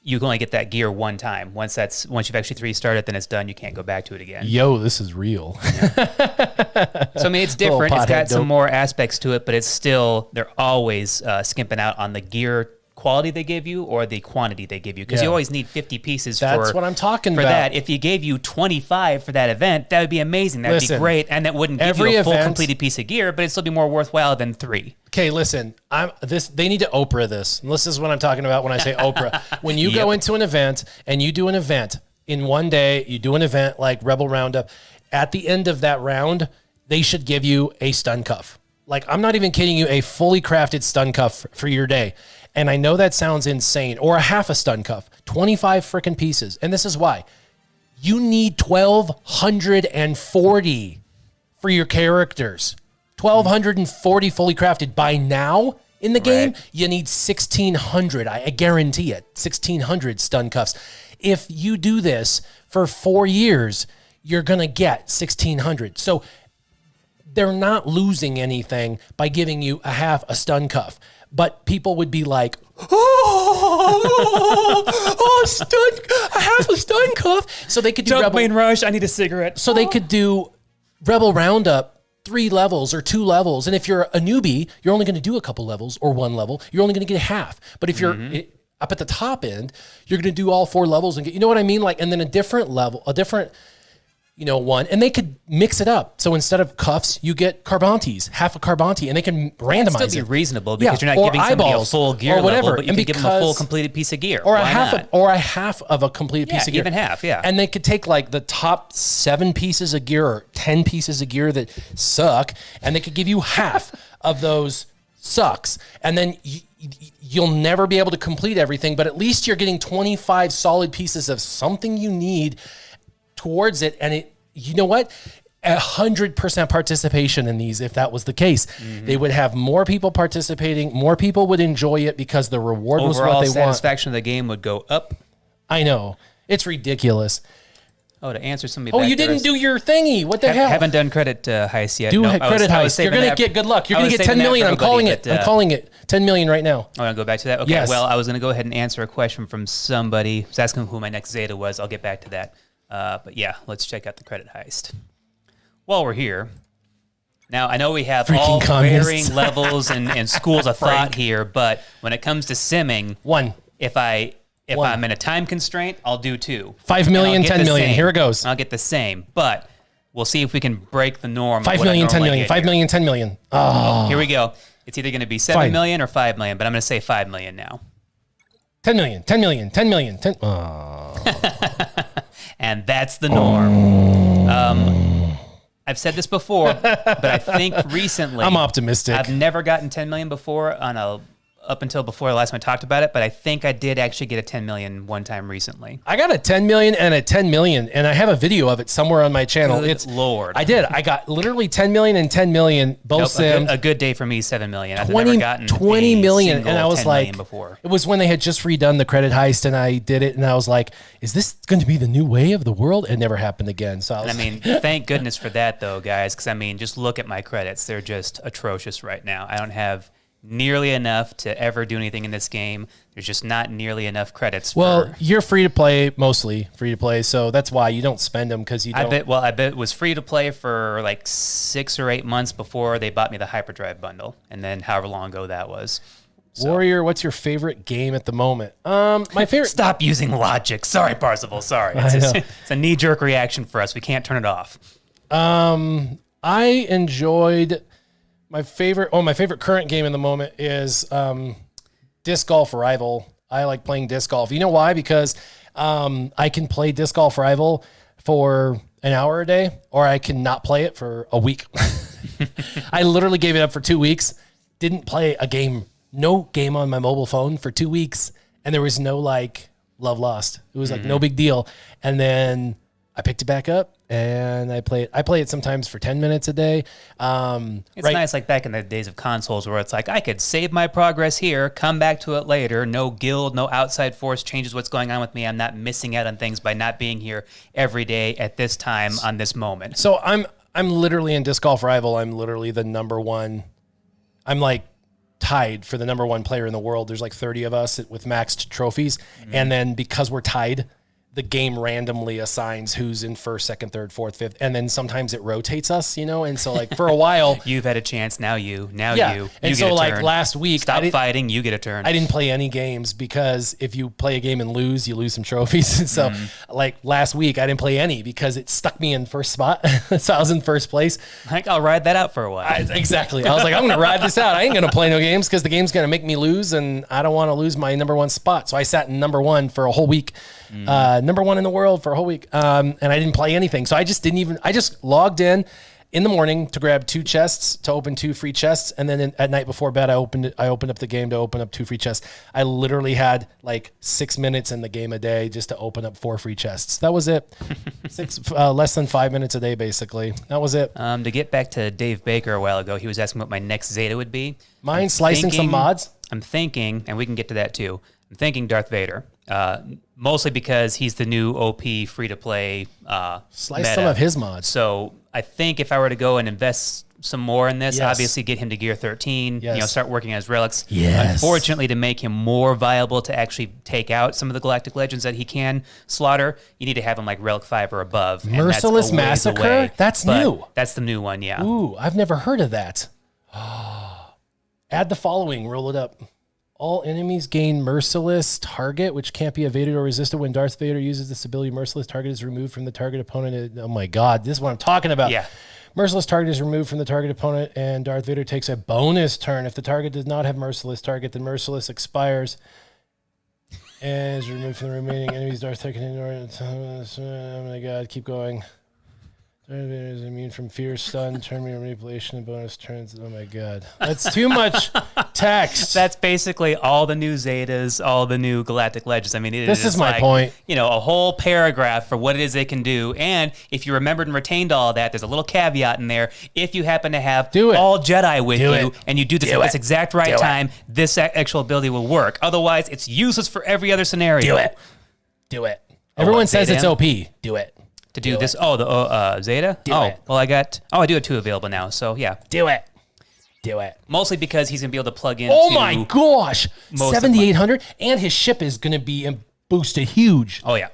you can only get that gear one time. Once you've actually 3-starred it, then it's done. You can't go back to it again. Yo, this is real. Yeah. So I mean, it's different. It's got some more aspects to it, but it's still, they're always skimping out on the gear quality they give you or the quantity they give you, because you always need 50 pieces. That's what I'm talking about. That, if you gave you 25 for that event, that would be amazing. That would be great, and that wouldn't give you a full completed piece of gear, but it'd still be more worthwhile than 3. Okay, listen, they need to Oprah this. And this is what I'm talking about when I say Oprah. When you go into an event and you do an event in one day, you do an event like Rebel Roundup, at the end of that round, they should give you a stun cuff. Like, I'm not even kidding you, a fully crafted stun cuff for your day. And I know that sounds insane. Or a half a stun cuff, 25 freaking pieces. And this is why. You need 1,240 for your characters. 1,240 fully crafted. By now in the game, you need 1,600. I guarantee it. 1,600 stun cuffs. If you do this for 4 years, you're going to get 1,600. So they're not losing anything by giving you a stun cuff. But people would be like, a half a stun cuff. So they could do Dopamine rush. I need a cigarette. So they could do Rebel Roundup 3 levels or 2 levels. And if you're a newbie, you're only going to do a couple levels or 1 level. You're only going to get half. But if you're up at the top end, you're going to do all 4 levels and get, you know what I mean? Like, and then a different level, one, and they could mix it up. So instead of cuffs, you get Carbantes, half a Carbante, and they can randomize it. Still be reasonable because you're not giving somebody a full gear or whatever, level, but you can give them a full completed piece of gear. Or a half of a completed piece of gear. Even half, yeah. And they could take like the top 7 pieces of gear or 10 pieces of gear that suck, and they could give you half of those sucks. And then you'll never be able to complete everything, but at least you're getting 25 solid pieces of something you need towards it. And you know what? 100% participation in these. If that was the case, they would have more people participating. More people would enjoy it because the reward was what they want. Overall satisfaction of the game would go up. I know. It's ridiculous. Oh, to answer somebody. Oh, you didn't do your thingy. What the hell? Haven't done credit heist yet. Do credit heist. You're going to get good luck. You're going to get 10 million. I'm calling it. I'm calling it 10 million right now. I want to go back to that. Okay. Yes. Well, I was going to go ahead and answer a question from somebody. I was asking who my next Zeta was. I'll get back to that. But yeah, let's check out the credit heist. While we're here, now I know we have all varying levels and schools of thought here, but when it comes to simming, if I'm in a time constraint, I'll do 2. 5 million, 10 million. Here it goes. I'll get the same, but we'll see if we can break the norm. 5 million, 10 million. 5 million, 10 million. Oh. Here we go. It's either going to be 7 million or 5 million, but I'm going to say 5 million now. 10 million, 10 million, 10 million, 10. Oh. And that's the norm. I've said this before, but I think recently I'm optimistic. I've never gotten 10 million before up until before the last time I talked about it, but I think I did actually get a 10 million one time recently. I got a 10 million and a 10 million, and I have a video of it somewhere on my channel. Good Lord. I did. I got literally 10 million and 10 million, both sims. A good day for me, 7 million. I've 20, never gotten 20 million, and I was like, before. It was when they had just redone the credit heist, and I did it, and I was like, is this going to be the new way of the world? It never happened again. So thank goodness for that, though, guys, because just look at my credits. They're just atrocious right now. I don't have nearly enough to ever do anything in this game. There's just not nearly enough credits. Well, you're free to play, mostly free to play, so that's why you don't spend them, because you don't. I bet it was free to play for like 6 or 8 months before they bought me the Hyperdrive bundle, and then however long ago that was. So. Warrior, what's your favorite game at the moment? My favorite. Stop using logic. Sorry, Parzival. Sorry. It's a knee-jerk reaction for us. We can't turn it off. I enjoyed my favorite current game in the moment is Disc Golf Rival. I like playing disc golf. You know why? Because I can play Disc Golf Rival for an hour a day, or I can not play it for a week. I literally gave it up for 2 weeks. Didn't play a game, no game on my mobile phone for 2 weeks, and there was no love lost. It was no big deal. And then I picked it back up and I play it. I play it sometimes for 10 minutes a day. It's nice, like back in the days of consoles, where it's like I could save my progress here, come back to it later. No guild, no outside force changes what's going on with me. I'm not missing out on things by not being here every day at this time on this moment. So I'm literally in Disc Golf Rival. I'm literally the number one. I'm like tied for the number one player in the world. There's like 30 of us with maxed trophies, and then because we're tied, the game randomly assigns who's in first, second, third, fourth, fifth, and then sometimes it rotates us, and so like for a while you've had a chance, now you and so like last week, stop fighting, you get a turn. I didn't play any games because if you play a game and lose, you lose some trophies. So like last week I didn't play any because it stuck me in first spot. So I was in first place. I think I'll ride that out for a while. Exactly. I was like, I'm gonna ride this out. I ain't gonna play no games because the game's gonna make me lose, and I don't want to lose my number one spot. So I sat in number one for a whole week. Number one in the world for a whole week. And I didn't play anything. So I just logged in the morning to grab 2 chests, to open 2 free chests. And then at night before bed, I opened up the game to open up 2 free chests. I literally had like 6 minutes in the game a day just to open up 4 free chests. That was it. Less than 5 minutes a day, basically. That was it. To get back to Dave Baker a while ago, he was asking what my next Zeta would be. Mine slicing some mods? I'm thinking, and we can get to that too, I'm thinking Darth Vader. Mostly because he's the new OP free-to-play Slice meta. some of his mods. So I think if I were to go and invest some more in this. Yes. Obviously, get him to gear 13. Yes. Start working on his relics. Yes. Unfortunately, to make him more viable to actually take out some of the Galactic Legends that he can slaughter, you need to have him like relic 5 or above. Merciless Massacre? That's new. That's the new one, yeah. Ooh, I've never heard of that. Add the following. Roll it up. All enemies gain Merciless Target, which can't be evaded or resisted when Darth Vader uses this ability. Merciless Target is removed from the target opponent. Oh my God, this is what I'm talking about. Yeah. Merciless Target is removed from the target opponent, and Darth Vader takes a bonus turn. If the target does not have Merciless Target, then Merciless expires and is removed from the remaining enemies. Darth Vader can ignore it. Oh my God, keep going. Darth Vader is immune from fear, stun, turn meter manipulation, and bonus turns. Oh my God. That's too much text. That's basically all the new Zetas, all the new Galactic Legends. I mean, This is my point. A whole paragraph for what it is they can do. And if you remembered and retained all that, there's a little caveat in there. If you happen to have all Jedi with you and you do this at this exact right time, this actual ability will work. Otherwise, it's useless for every other scenario. Do it. Everyone says it's OP. Do it. To do this. Oh, the Zeta? Do it. Well, I do have 2 available now, so yeah. Do it. Mostly because he's going to be able to plug in. Oh my gosh. 7,800. And his ship is going to be boosted huge. Oh, yeah.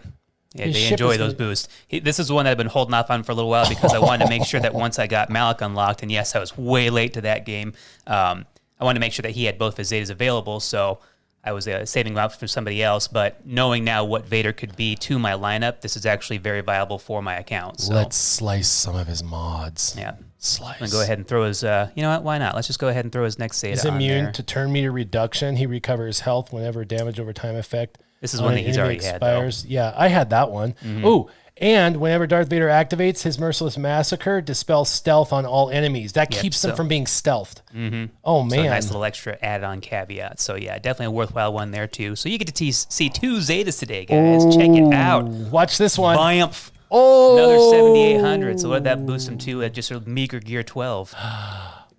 Yeah, they enjoy those boosts. This is the one that I've been holding off on for a little while because I wanted to make sure that once I got Malik unlocked, and yes, I was way late to that game, I wanted to make sure that he had both his Zetas available, so I was saving them out for somebody else, but knowing now what Vader could be to my lineup, this is actually very viable for my account. So. Let's slice some of his mods. Yeah. Slice. I'm going to go ahead and throw his, you know what, why not? Let's just go ahead and throw his next Zeta He's on there. immune to turn meter reduction. He recovers health whenever damage over time effect. This is one that he's already expires. had, though. Yeah, I had that one. Mm-hmm. Ooh, and whenever Darth Vader activates his Merciless Massacre, dispels stealth on all enemies. That keeps them from being stealthed. Mm-hmm. Oh, man. So a nice little extra added-on caveat. So, yeah, definitely a worthwhile one there, too. So you get to see 2 Zetas today, guys. Check it out. Watch this one. Bamf. Oh. Another 7,800. So what did that boost him to at just a meager gear 12?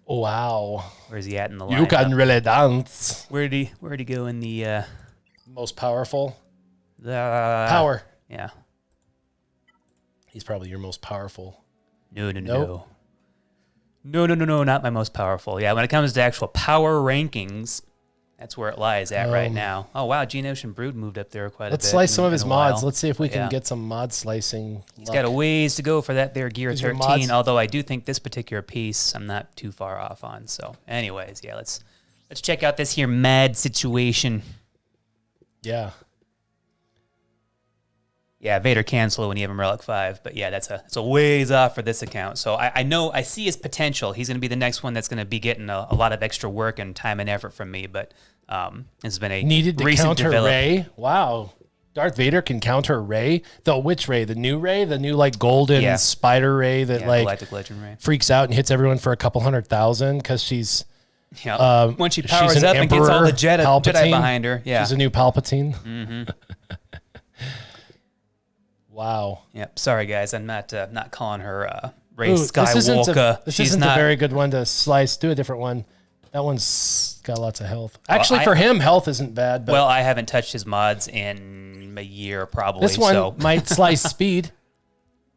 Wow. Where's he at in the lineup? You can really dance. Where'd he go in the... most powerful? Power. Yeah. He's probably your most powerful. No, not my most powerful. Yeah, when it comes to actual power rankings, that's where it lies at right now. Oh, wow, Geonosian Brood moved up there quite a bit. Let's slice some of his mods. Let's see if we can get some mod slicing. He's got a ways to go for that there gear 13, although I do think this particular piece I'm not too far off on. So anyways, yeah, let's check out this here mad situation. Yeah. Yeah, Vader can slow when you have him Relic 5, but yeah, that's a ways off for this account. So I see his potential. He's going to be the next one that's going to be getting a lot of extra work and time and effort from me, but this has been a needed to recent counter Rey. Wow. Darth Vader can counter Rey? Though which Rey? The new Rey? The new like golden spider Rey that Galactic Legend Rey. Freaks out and hits everyone for a couple 100,000 because she's when she powers up and gets all the Jedi behind her. Yeah. She's a new Palpatine. Mm-hmm. Wow. Yep. Sorry, guys. I'm not calling her Rey Skywalker. This isn't a very good one to slice. Do a different one. That one's got lots of health. Actually, for him, health isn't bad. But well, I haven't touched his mods in a year, probably. This one might slice speed.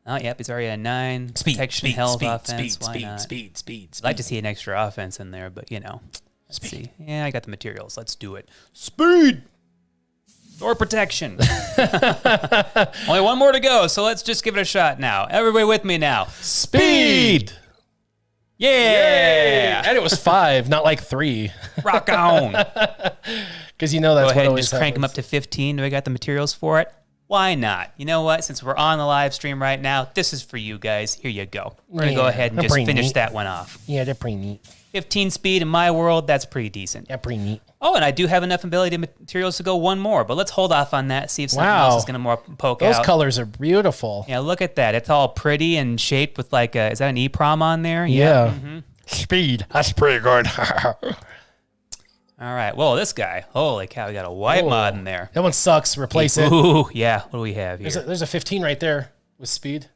Oh, yep. He's already at 9. Protection, health, offense. Why not? Speed. I'd like to see an extra offense in there, but, let's see. Yeah, I got the materials. Let's do it. Speed! Or protection. Only one more to go, so let's just give it a shot now. Everybody with me now. Speed! Yeah! And it was 5, not like 3. Rock on. Because that's go ahead and just crank them up to 15. Do I got the materials for it? Why not? You know what? Since we're on the live stream right now, this is for you guys. Here you go. We're going to go ahead and just finish that one off. Yeah, they're pretty neat. 15 speed in my world, that's pretty decent. Yeah, pretty neat. Oh, and I do have enough ability materials to go one more, but let's hold off on that, see if something else is going to more poke out. Those colors are beautiful. Yeah, look at that. It's all pretty and shaped with like is that an EEPROM on there? Yeah. Mm-hmm. Speed. That's pretty good. All right. Well, this guy, holy cow, we got a white mod in there. That one sucks. Replace it. Ooh, yeah. What do we have here? There's a 15 right there with speed.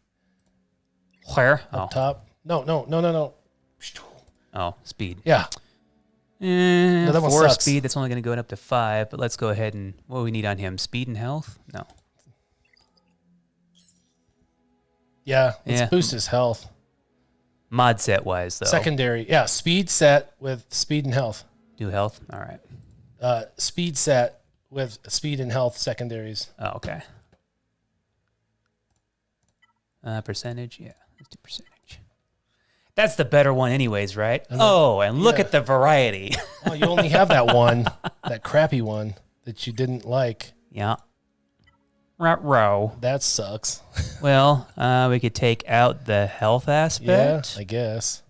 Where? Up top. No. Oh, speed. Yeah. No, that one 4 sucks. speed. That's only going to go up to 5. But let's go ahead and what do we need on him? Speed and health? No. Yeah. Let's boost his health. Mod set wise, though. Secondary. Yeah, speed set with speed and health. Do health? All right. Speed set with speed and health secondaries. Oh, okay. Percentage? Yeah, let's do percentage. That's the better one anyways, right? And look at the variety. Oh, you only have that one, that crappy one that you didn't like. Yeah. Row. That sucks. Well, we could take out the health aspect. Yeah, I guess.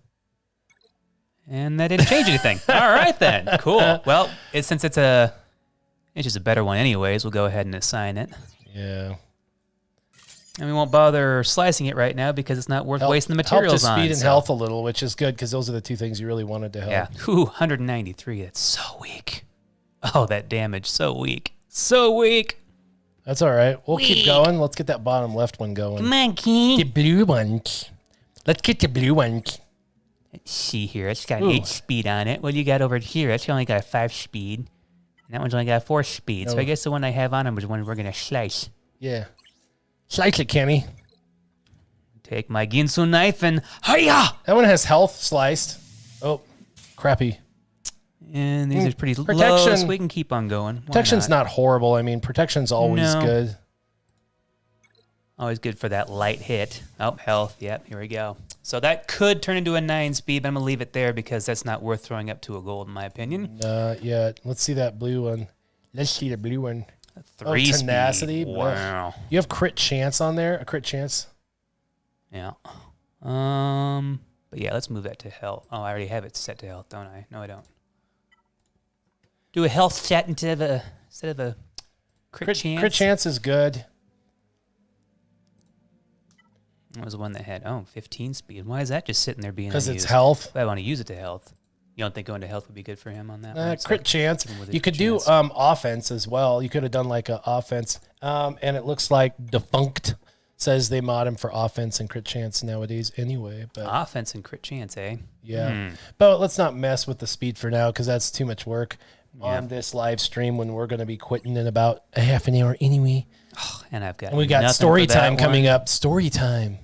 And that didn't change anything. All right, then. Cool. Well, since it's just a better one anyways, we'll go ahead and assign it. Yeah. And we won't bother slicing it right now because it's not worth wasting the materials on. Help to speed and health a little, which is good because those are the two things you really wanted to help. Yeah. Ooh, 193. That's so weak. Oh, that damage. So weak. So weak. That's all right. We'll keep going. Let's get that bottom left one going. Come on, King. The blue one. Let's get the blue one. Let's see here. It's got 8 speed on it. What do you got over here? It's only got a 5 speed. And that one's only got 4 speed. So I guess the one I have on him is one we're going to slice. Yeah. Slice it, Kenny. Take my Ginsu knife and hiya! That one has health sliced. Oh, crappy. And these are pretty low, so we can keep on going. Protection's not horrible. I mean, protection's always good. Always good for that light hit. Oh, health. Yep, here we go. So that could turn into a 9 speed, but I'm going to leave it there because that's not worth throwing up to a gold, in my opinion. Yeah. Let's see that blue one. Let's see the blue one. 3 tenacity. Speed. Wow. You have crit chance on there? A crit chance? Yeah. But yeah, let's move that to health. Oh, I already have it set to health, don't I? No, I don't. Do a health set instead of a crit chance. Crit chance is good. What was the one that had 15 speed? Why is that just sitting there being unused? Because it's health. I want to use it to health. You don't think going to health would be good for him on that one? Crit chance. You could do offense as well. You could have done like an offense. And it looks like Defunct says they mod him for offense and crit chance nowadays anyway. But offense and crit chance, eh? Yeah. But let's not mess with the speed for now because that's too much work on this live stream when we're going to be quitting in about a half an hour anyway. Oh, and we got story time coming up. Story time.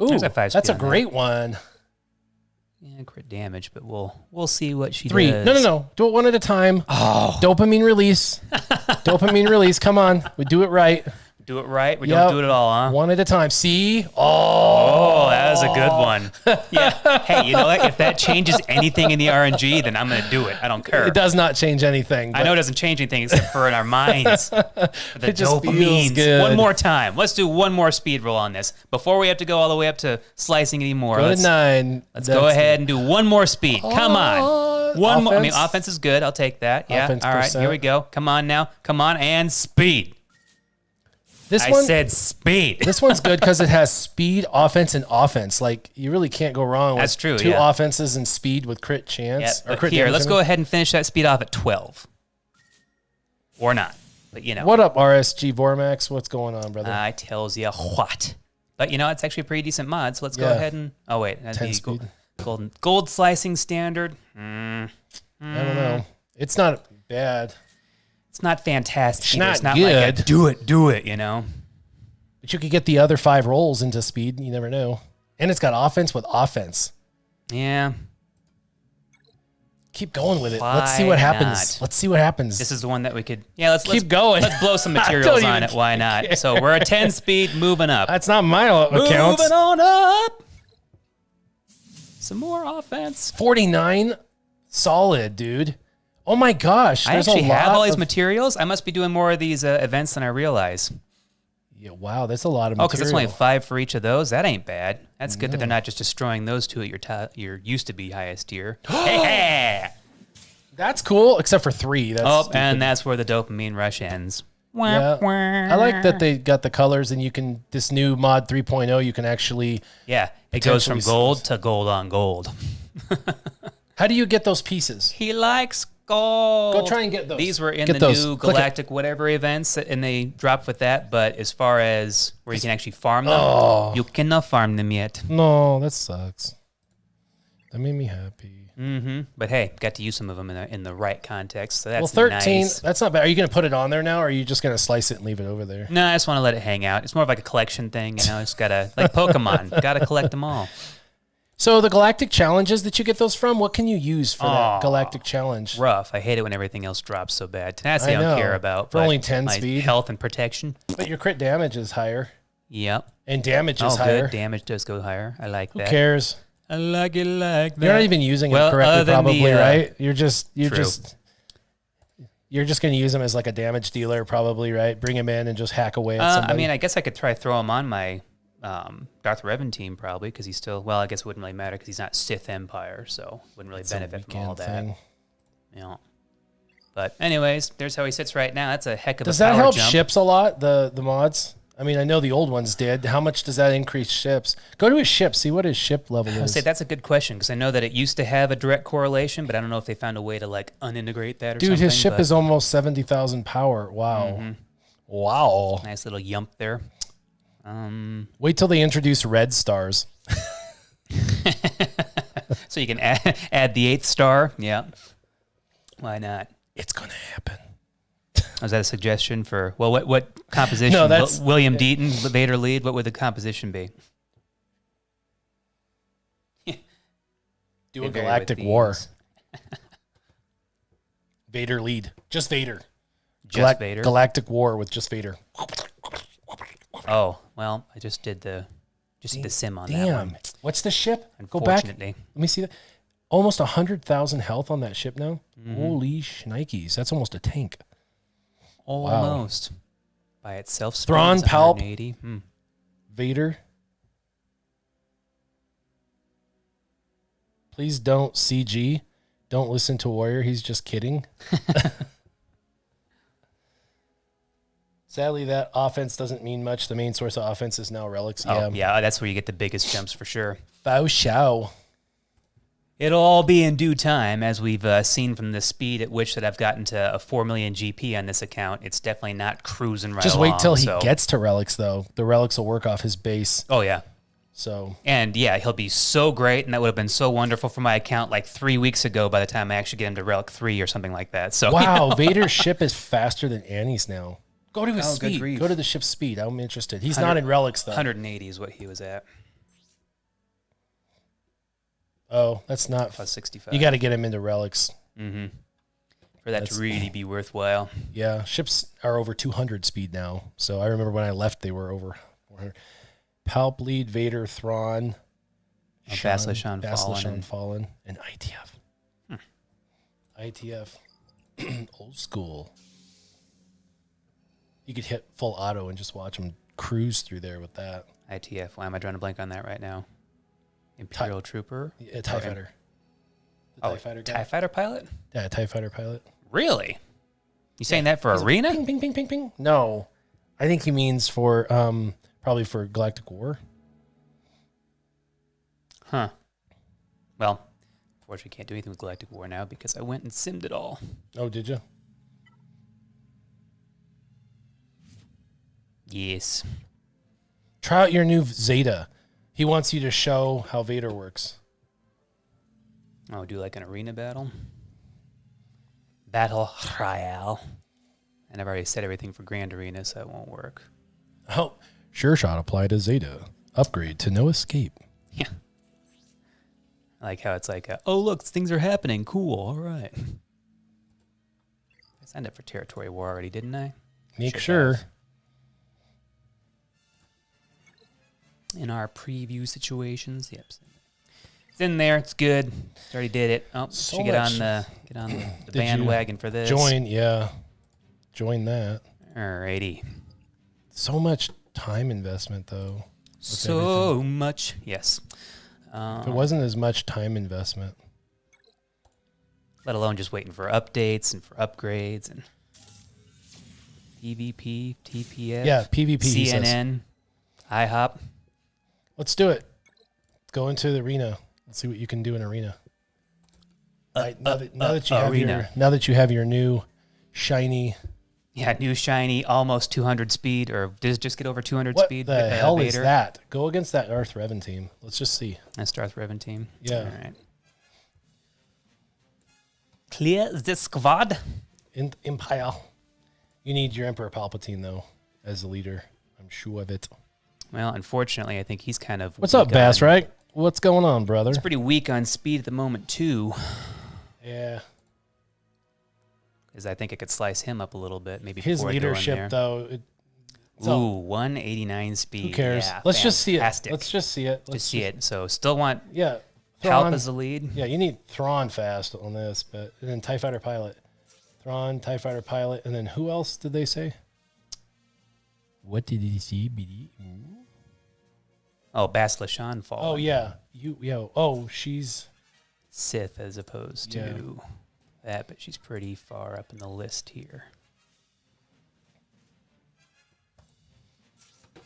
Ooh, that's a great one. Yeah, crit damage, but we'll see what she 3. does. No. Do it one at a time. Oh. Dopamine release. Dopamine release. Come on. We do it right. Do it right. We don't do it at all, huh? One at a time. See? Oh, that was a good one. Yeah. Hey, you know what? If that changes anything in the RNG, then I'm going to do it. I don't care. It does not change anything. I know it doesn't change anything except for in our minds. The it just dopamine. Good. One more time. Let's do one more speed roll on this before we have to go all the way up to slicing anymore. Go to 9. Let's go ahead and do one more speed. Come on. One more. I mean, offense is good. I'll take that. Yeah. Offense all right. %. Here we go. Come on now. Come on. And speed. I said speed. This one's good because it has speed, offense, and offense. Like, you really can't go wrong with two offenses and speed with crit chance. Or crit damage. Let's go ahead and finish that speed off at 12. Or not. But, you know. What up, RSG Vormax? What's going on, brother? I tells you what. But, you know, it's actually a pretty decent mod, so let's go ahead and... Oh, wait. That'd 10 be speed. Gold slicing standard. I don't know. It's not bad. It's not fantastic. It's not good. Like do it, you know. But you could get the other 5 rolls into speed. You never know. And it's got offense with offense. Yeah. Keep going with it. Let's see what happens. Let's see what happens. This is the one that we could... Yeah, let's keep going. Let's blow some materials on it. Why not? Care. So we're a 10 speed moving up. That's not my account. Moving on up. Some more offense. 49. Solid, dude. Oh my gosh. I actually have all these materials. I must be doing more of these events than I realize. Yeah, wow, that's a lot of material. Oh, because it's only 5 for each of those? That ain't bad. That's good that they're not just destroying those 2 at your used to be highest tier. Hey! That's cool, except for 3. That's stupid. And that's where the dopamine rush ends. Yeah. I like that they got the colors and you can, this new mod 3.0, you can actually... Yeah, it goes from gold to gold on gold. How do you get those pieces? He likes gold. Go try and get those. These were in the new Galactic whatever events, and they dropped with that. But as far as where you can actually farm them, you cannot farm them yet. No, that sucks. That made me happy. But hey, got to use some of them in the right context. So that's 13. nice. That's not bad. Are you going to put it on there now, or are you just going to slice it and leave it over there? No, I just want to let it hang out. It's more of like a collection thing, you know. It's gotta like Pokemon. Gotta collect them all. So the Galactic Challenges that you get those from, what can you use for that Galactic Challenge? Rough. I hate it when everything else drops so bad. Tenacity I don't care about. For only 10 speed. Health and protection. But your crit damage is higher. Yep. And damage is higher. Good. Damage does go higher. I like that. Who cares? I like it like that. You're not even using it correctly, probably, right? You're just going to use them as like a damage dealer, probably, right? Bring him in and just hack away at somebody. I mean, I guess I could try throw him on my Darth Revan team probably because he's still, well, I guess it wouldn't really matter because he's not Sith Empire, so wouldn't really benefit from all that. Yeah. But anyways, there's how he sits right now. That's a heck of a power jump. Does that help ships a lot, the mods? I mean, I know the old ones did. How much does that increase ships? Go to his ship, see what his ship level is. I would say that's a good question because I know that it used to have a direct correlation, but I don't know if they found a way to like unintegrate that or something. Dude, his ship is almost 70,000 power. Wow. Wow. Nice little yump there. Wait till they introduce red stars. So you can add the 8th star. Yeah. Why not? It's going to happen. Was that a suggestion for, well, what composition? No, that's William Deaton, Vader lead. What would the composition be? Do a Galactic War. Vader lead. Just Vader. Just Vader. Galactic War with just Vader. Oh, well, I just did the sim on that one. What's the ship? Unfortunately. Go back. Let me see that. Almost 100,000 health on that ship now. Holy shnikes. That's almost a tank. Almost. Wow. By itself. Thrawn, Palp, Vader. Please don't CG. Don't listen to Warrior. He's just kidding. Sadly, that offense doesn't mean much. The main source of offense is now relics. Yeah, that's where you get the biggest jumps for sure. Fao Shao. It'll all be in due time, as we've seen from the speed at which that I've gotten to a 4 million GP on this account. It's definitely not cruising right Just along. wait till he gets to relics, though. The relics will work off his base. Oh, yeah. So. And, yeah, he'll be so great, and that would have been so wonderful for my account like 3 weeks ago by the time I actually get him to Relic 3 or something like that. So wow, Vader's ship is faster than Annie's now. Go to his speed. Go to the ship's speed. I'm interested. He's not in relics, though. 180 is what he was at. Oh, that's not... Plus 65. You got to get him into relics. For that to really be worthwhile. Yeah, ships are over 200 speed now. So I remember when I left, they were over 400. Palp lead, Vader, Thrawn, Basilishan Fallen, and ITF. ITF. Old school. You could hit full auto and just watch them cruise through there with that. ITF. Why am I drawing a blank on that right now? Imperial Trooper? TIE Fighter. TIE Fighter guy. TIE Fighter pilot? Yeah, TIE Fighter pilot. Really? You saying that for Arena? Ping, ping, ping, ping, ping. No. I think he means for, probably for Galactic War. Huh. Well, unfortunately, can't do anything with Galactic War now because I went and simmed it all. Oh, did you? Yes. Try out your new Zeta. He wants you to show how Vader works. Oh, do like an arena battle? Battle Royale. And I've already said everything for Grand Arena, so that won't work. Oh, SureShot applied to Zeta. Upgrade to no escape. Yeah. I like how it's like, oh, look, things are happening. Cool. All right. I signed up for Territory War already, didn't I? Make sure. In our preview situations. Yep. It's in there. It's good. Already did it. Oh, so should get on the bandwagon for this. Join that. Alrighty. So much time investment, though. So much, yes. If it wasn't as much time investment. Let alone just waiting for updates and for upgrades and PvP, TPF. Yeah, PvP. CNN, IHOP. Let's do it. Go into the arena. Let's see what you can do in arena. Now that you have your new shiny. Yeah, new shiny, almost 200 speed, or does it just get over 200 speed? What the hell is that? Go against that Darth Revan team. Let's just see. That's Darth Revan team. Yeah. All right. Clear the squad. Empire. You need your Emperor Palpatine, though, as the leader. I'm sure of it. Well, unfortunately, I think he's kind of... What's up, Bass, right? What's going on, brother? He's pretty weak on speed at the moment, too. Yeah. Because I think I could slice him up a little bit. Maybe his leadership, though... Ooh, 189 speed. Who cares? Yeah, Let's just see it. fantastic. Let's just see it. Just see it. So still want Thrawn Palp as the lead. Yeah, you need Thrawn fast on this, but and then TIE Fighter pilot. Thrawn, TIE Fighter pilot, and then who else did they say? What did he see? BD? Oh, Bas Lashan fall. Oh yeah. Oh, she's Sith as opposed to that, but she's pretty far up in the list here.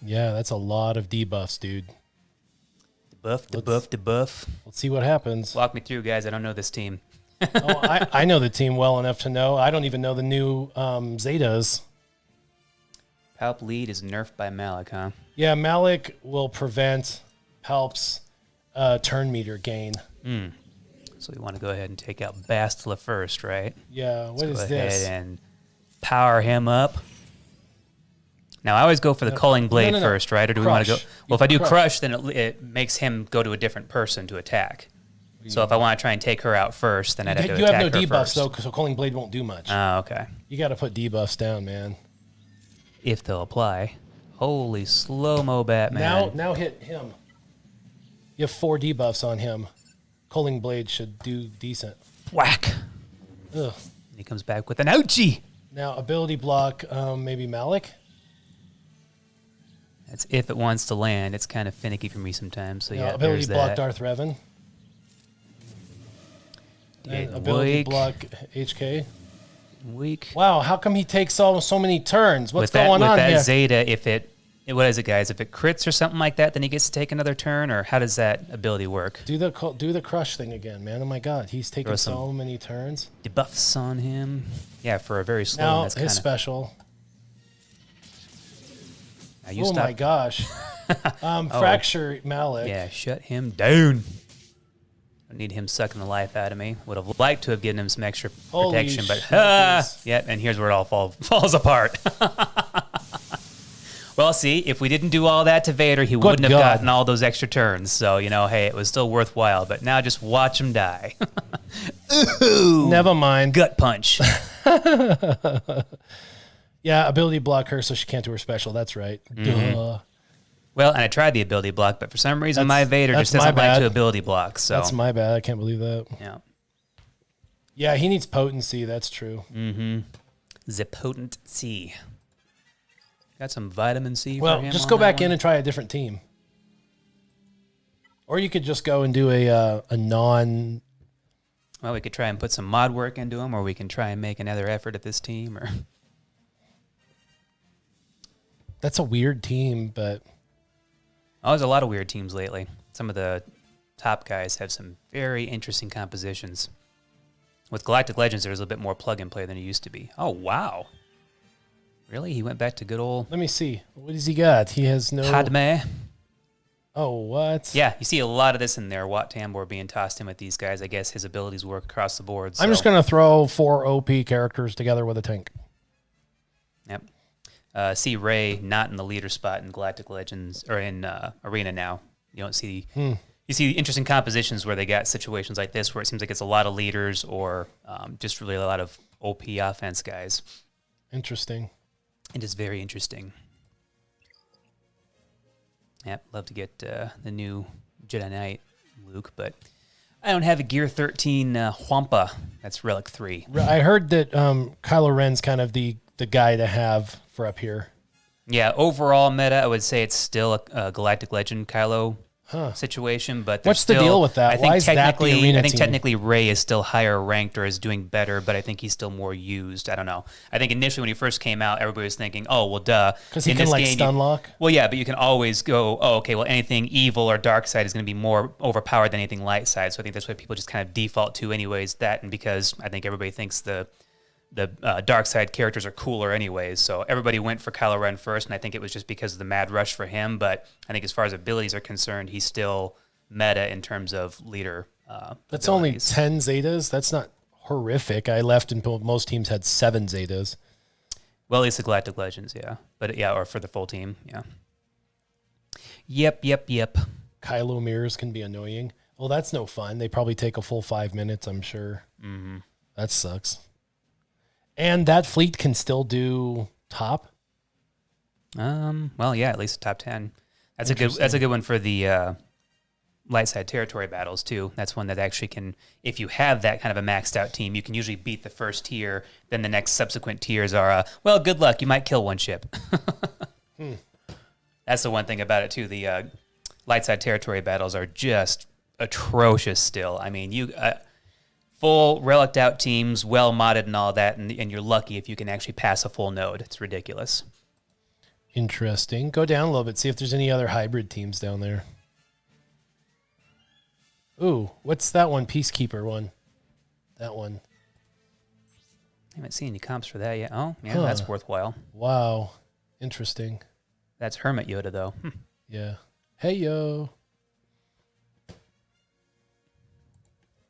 Yeah, that's a lot of debuffs, dude. Debuff. Let's see what happens. Walk me through, guys. I don't know this team. I know the team well enough to know. I don't even know the new Zetas. Palp lead is nerfed by Malik, huh? Yeah, Malik will prevent Palp's turn meter gain. So we want to go ahead and take out Bastila first, right? Yeah, what is Go this? ahead and power him up. Now, I always go for the Culling Blade first, right? Or do we want to go? Well, if I do Crush, then it makes him go to a different person to attack. So if I want to try and take her out first, then I'd have to attack her first. You have no debuffs, though, so Culling Blade won't do much. Oh, okay. You got to put debuffs down, man. If they'll apply. Holy slow-mo Batman. Now hit him. You have 4 debuffs on him. Culling Blade should do decent. Whack. Ugh. And he comes back with an ouchie. Now, ability block, maybe Malik? That's if it wants to land. It's kind of finicky for me sometimes. So yeah, ability there's block that. Darth Revan. And ability block HK. Weak. Wow, how come he takes so many turns? What's going on with here? that Zeta, what is it, guys? If it crits or something like that, then he gets to take another turn, or how does that ability work? Do the crush thing again, man. Oh my God, he's taking so many turns. Debuffs on him. Yeah, for a very slow. Now one, his special. Oh my gosh. Fracture Malik. Yeah, shut him down. I need him sucking the life out of me. Would have liked to have given him some extra protection, but yeah, and here's where it all falls apart. Well, see, if we didn't do all that to Vader, he wouldn't have gotten all those extra turns. So, hey, it was still worthwhile. But now just watch him die. Ooh, never mind. Gut punch. Yeah, ability block her so she can't do her special. That's right. Duh. Well, and I tried the ability block, but for some reason my Vader just doesn't like to ability block. So that's my bad. I can't believe that. Yeah. Yeah, he needs potency. That's true. Mm-hmm. The potency. Got some vitamin C well, for him. Just go back in and try a different team. Or you could just go and do a non... Well, we could try and put some mod work into him, or we can try and make another effort at this team. Or that's a weird team, but... Oh, there's a lot of weird teams lately. Some of the top guys have some very interesting compositions. With Galactic Legends, there's a little bit more plug-and-play than it used to be. Oh, wow. Really? He went back to good old... Let me see. What does he got? He has no... Padme. Oh, what? Yeah, you see a lot of this in there. Wat Tambor being tossed in with these guys. I guess his abilities work across the board. So. I'm just going to throw 4 OP characters together with a tank. Yep. See Rey not in the leader spot in Galactic Legends, or in Arena now. You don't see... You see interesting compositions where they got situations like this where it seems like it's a lot of leaders or just really a lot of OP offense guys. Interesting. It is very interesting. Yep, love to get the new Jedi Knight Luke, but I don't have a Gear 13 Wampa. That's Relic 3. I heard that Kylo Ren's kind of the guy to have for up here. Yeah, overall meta, I would say it's still a Galactic Legend Kylo situation, but what's the deal with that? I think technically Rey is still higher ranked or is doing better, but I think he's still more used. I don't know. I think initially when he first came out, everybody was thinking, "Oh, well, duh," because he can stun lock. Well, yeah, but you can always go, "Oh, okay, well, anything evil or dark side is going to be more overpowered than anything light side." So I think that's what people just kind of default to, anyways. That and because I think everybody thinks the dark side characters are cooler anyways, so everybody went for Kylo Ren first, and I think it was just because of the mad rush for him, but I think as far as abilities are concerned, he's still meta in terms of leader That's abilities. Only 10 Zetas? That's not horrific. I left and most teams had 7 Zetas. Well, at least the Galactic Legends, yeah. But yeah, or for the full team, yeah. Yep. Kylo mirrors can be annoying. Well, that's no fun. They probably take a full 5 minutes, I'm sure. Mm-hmm. That sucks. And that fleet can still do top? Well, yeah, at least top 10. That's a good one for the light side territory battles too. That's one that actually can, if you have that kind of a maxed out team, you can usually beat the first tier. Then the next subsequent tiers are, well, good luck. You might kill one ship. That's the one thing about it too. The light side territory battles are just atrocious still. I mean, you full relicked out teams, well modded and all that, and you're lucky if you can actually pass a full node. It's ridiculous. Interesting. Go down a little bit, see if there's any other hybrid teams down there. Ooh, what's that one? Peacekeeper one. That one. I haven't seen any comps for that yet. Oh, yeah, that's worthwhile. Wow. Interesting. That's Hermit Yoda, though. Yeah. Hey, yo.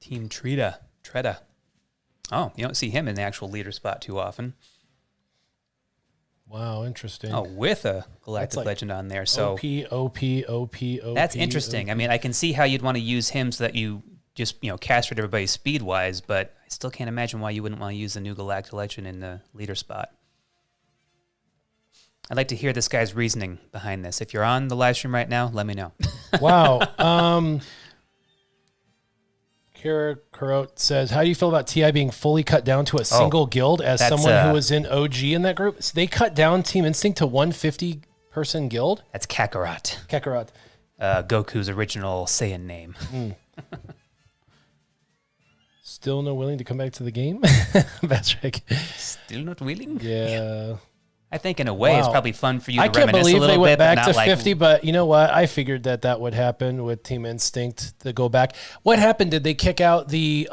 Team Treda. Oh, you don't see him in the actual leader spot too often. Wow, interesting. Oh, with a Galactic Legend on there. So OP. That's interesting. I mean, I can see how you'd want to use him so that you just, castrate everybody speed-wise, but I still can't imagine why you wouldn't want to use the new Galactic Legend in the leader spot. I'd like to hear this guy's reasoning behind this. If you're on the live stream right now, let me know. Wow. Kara Karot says, how do you feel about TI being fully cut down to a single guild as someone who was in OG in that group? So they cut down Team Instinct to 150-person guild? That's Kakarot. Goku's original Saiyan name. Still not willing to come back to the game? Patrick. Still not willing? Yeah. I think in a way it's probably fun for you to I can't reminisce a believe little they went bit, back but to not 50, but you know what? I figured that would happen with Team Instinct to go back. What happened? Did they kick out the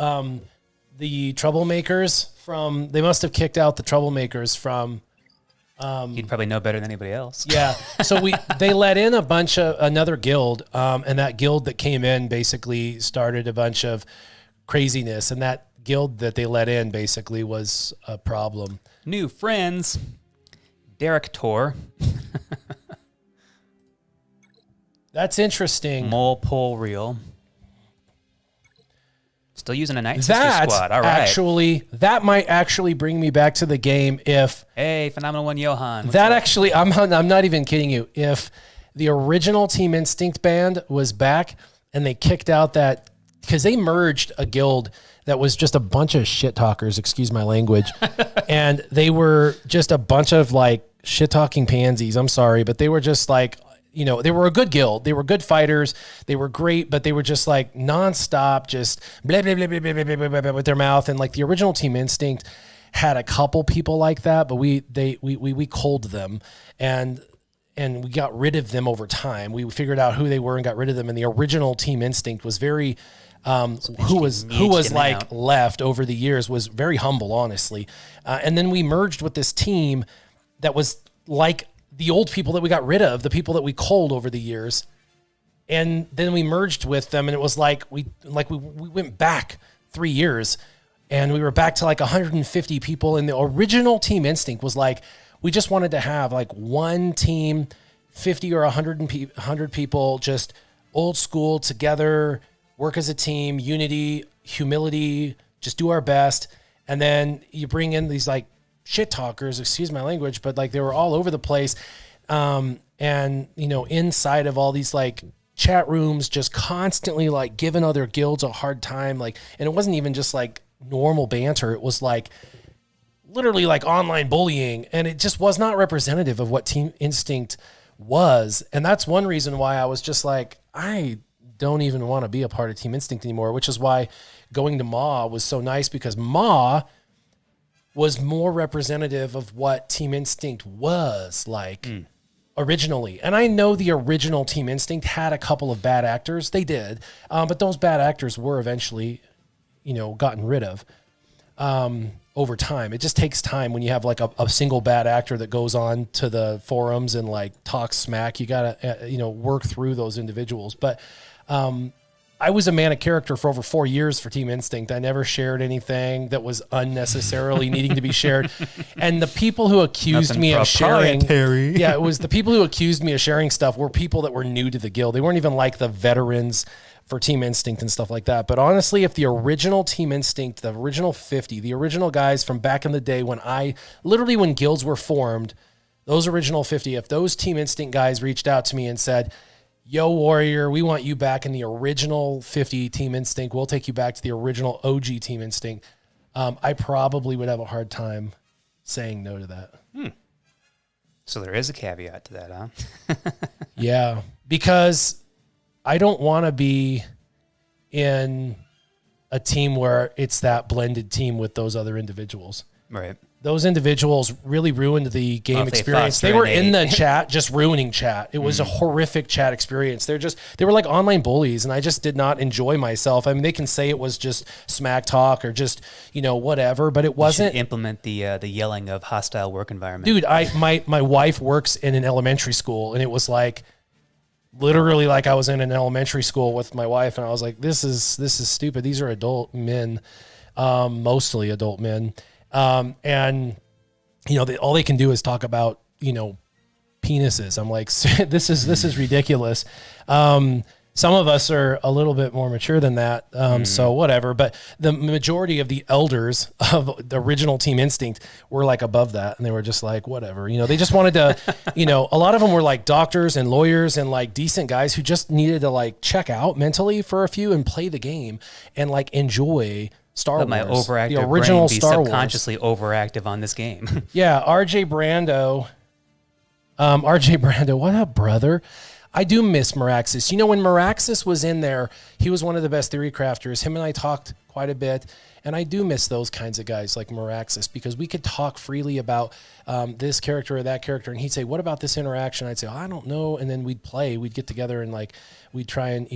troublemakers from? They must have kicked out the troublemakers from. You'd probably know better than anybody else. Yeah. So they let in another guild, and that guild that came in basically started a bunch of craziness, and that guild that they let in basically was a problem. New friends. Derek Tor. That's interesting. Mole pole reel. Still using a Night Sister squad. All right. That might actually bring me back to the game if... Hey, Phenomenal One Johan. I'm not even kidding you. If the original Team Instinct band was back and they kicked out that... Because they merged a guild that was just a bunch of shit talkers, excuse my language. And they were just a bunch of shit talking pansies. I'm sorry, but they were just they were a good guild. They were good fighters. They were great, but they were just nonstop, just blah, blah, blah, blah, blah, blah, blah, blah, with their mouth. And the original Team Instinct had a couple people like that, but we culled them and we got rid of them over time. We figured out who they were and got rid of them. And the original Team Instinct was very, who was left over the years was very humble, honestly. And then we merged with this team that was like the old people that we got rid of, the people that we culled over the years. And then we merged with them, and it was we went back 3 years, and we were back to 150 people. And the original Team Instinct was we just wanted to have one team, 50 or 100 people, just old school together, work as a team, unity, humility, just do our best. And then you bring in these shit talkers, excuse my language, but they were all over the place. And inside of all these chat rooms, just constantly giving other guilds a hard time. And it wasn't even just normal banter. It was literally online bullying. And it just was not representative of what Team Instinct was. And that's one reason why I was just I don't even want to be a part of Team Instinct anymore, which is why going to Maw was so nice, because Maw was more representative of what Team Instinct was originally. And I know the original Team Instinct had a couple of bad actors. They did. But those bad actors were eventually, gotten rid of over time. It just takes time when you have a single bad actor that goes on to the forums and talks smack. You got to, work through those individuals. But I was a mana character for over 4 years for Team Instinct. I never shared anything that was unnecessarily needing to be shared. And the people who accused me of sharing, it was the people who accused me of sharing stuff were people that were new to the guild. They weren't even like the veterans for Team Instinct and stuff like that. But honestly, if the original Team Instinct, the original 50, the original guys from back in the day when when guilds were formed, those original 50, if those Team Instinct guys reached out to me and said, yo, Warrior, we want you back in the original 50 Team Instinct, we'll take you back to the original OG Team Instinct, I probably would have a hard time saying no to that. So there is a caveat to that, huh? Yeah, because I don't want to be in a team where it's that blended team with those other individuals. Right. Those individuals really ruined the game experience. They were in the chat just ruining chat. It was a horrific chat experience. They were like online bullies, and I just did not enjoy myself. I mean, they can say it was just smack talk or just, whatever, but it wasn't. You should implement the yelling of hostile work environment. Dude, my wife works in an elementary school, and it was like literally like I was in an elementary school with my wife, and I was like, this is stupid. These are adult men, mostly adult men. And all they can do is talk about, penises. I'm like, this is ridiculous. Some of us are a little bit more mature than that. So whatever, but the majority of the elders of the original Team Instinct were like above that. And they were just like, whatever, they just wanted to, a lot of them were like doctors and lawyers and like decent guys who just needed to like check out mentally for a few and play the game and like enjoy Star Wars. My overactive the original brain be Star subconsciously overactive on this game. Yeah, RJ Brando. What up, brother? I do miss Meraxis. When Meraxis was in there, he was one of the best theory crafters. Him and I talked quite a bit, and I do miss those kinds of guys like Meraxis because we could talk freely about this character or that character, and he'd say, what about this interaction? I'd say, I don't know, and then we'd play. We'd get together and like we'd try and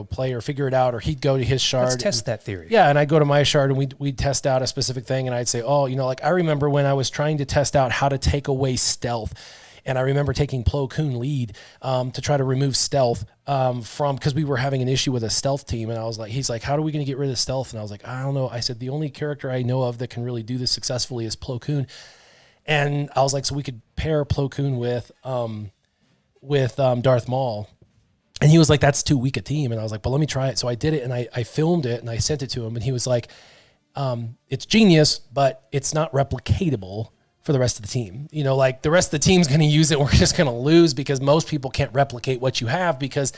play or figure it out, or he'd go to his shard. Let's test that theory. Yeah, and I'd go to my shard and we'd test out a specific thing, and I'd say, like I remember when I was trying to test out how to take away stealth. And I remember taking Plo Koon lead to try to remove stealth because we were having an issue with a stealth team. And I was like, he's like, how are we going to get rid of stealth? And I was like, I don't know. I said, the only character I know of that can really do this successfully is Plo Koon. And I was like, so we could pair Plo Koon with Darth Maul. And he was like, that's too weak a team. And I was like, but let me try it. So I did it, and I filmed it, and I sent it to him. And he was like, it's genius, but it's not replicatable for the rest of the team. Like the rest of the team's going to use it. We're just going to lose because most people can't replicate what you have because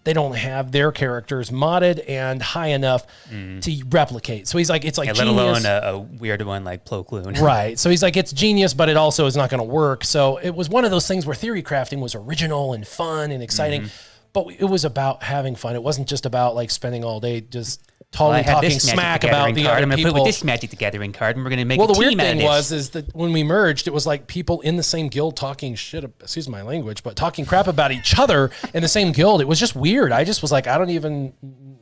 they don't have their characters modded and high enough to replicate. So he's like, it's like let genius. alone a weird one like Plo Koon. Right. So he's like, it's genius, but it also is not going to work. So it was one of those things where theory crafting was original and fun and exciting, but it was about having fun. It wasn't just about like spending all day just talking smack about the other people. I'm going to put this Magic the Gathering card, and we're going to make a team out of this. Well, the weird thing is that when we merged, it was like people in the same guild talking shit, excuse my language, but talking crap about each other in the same guild. It was just weird. I just was like, I don't even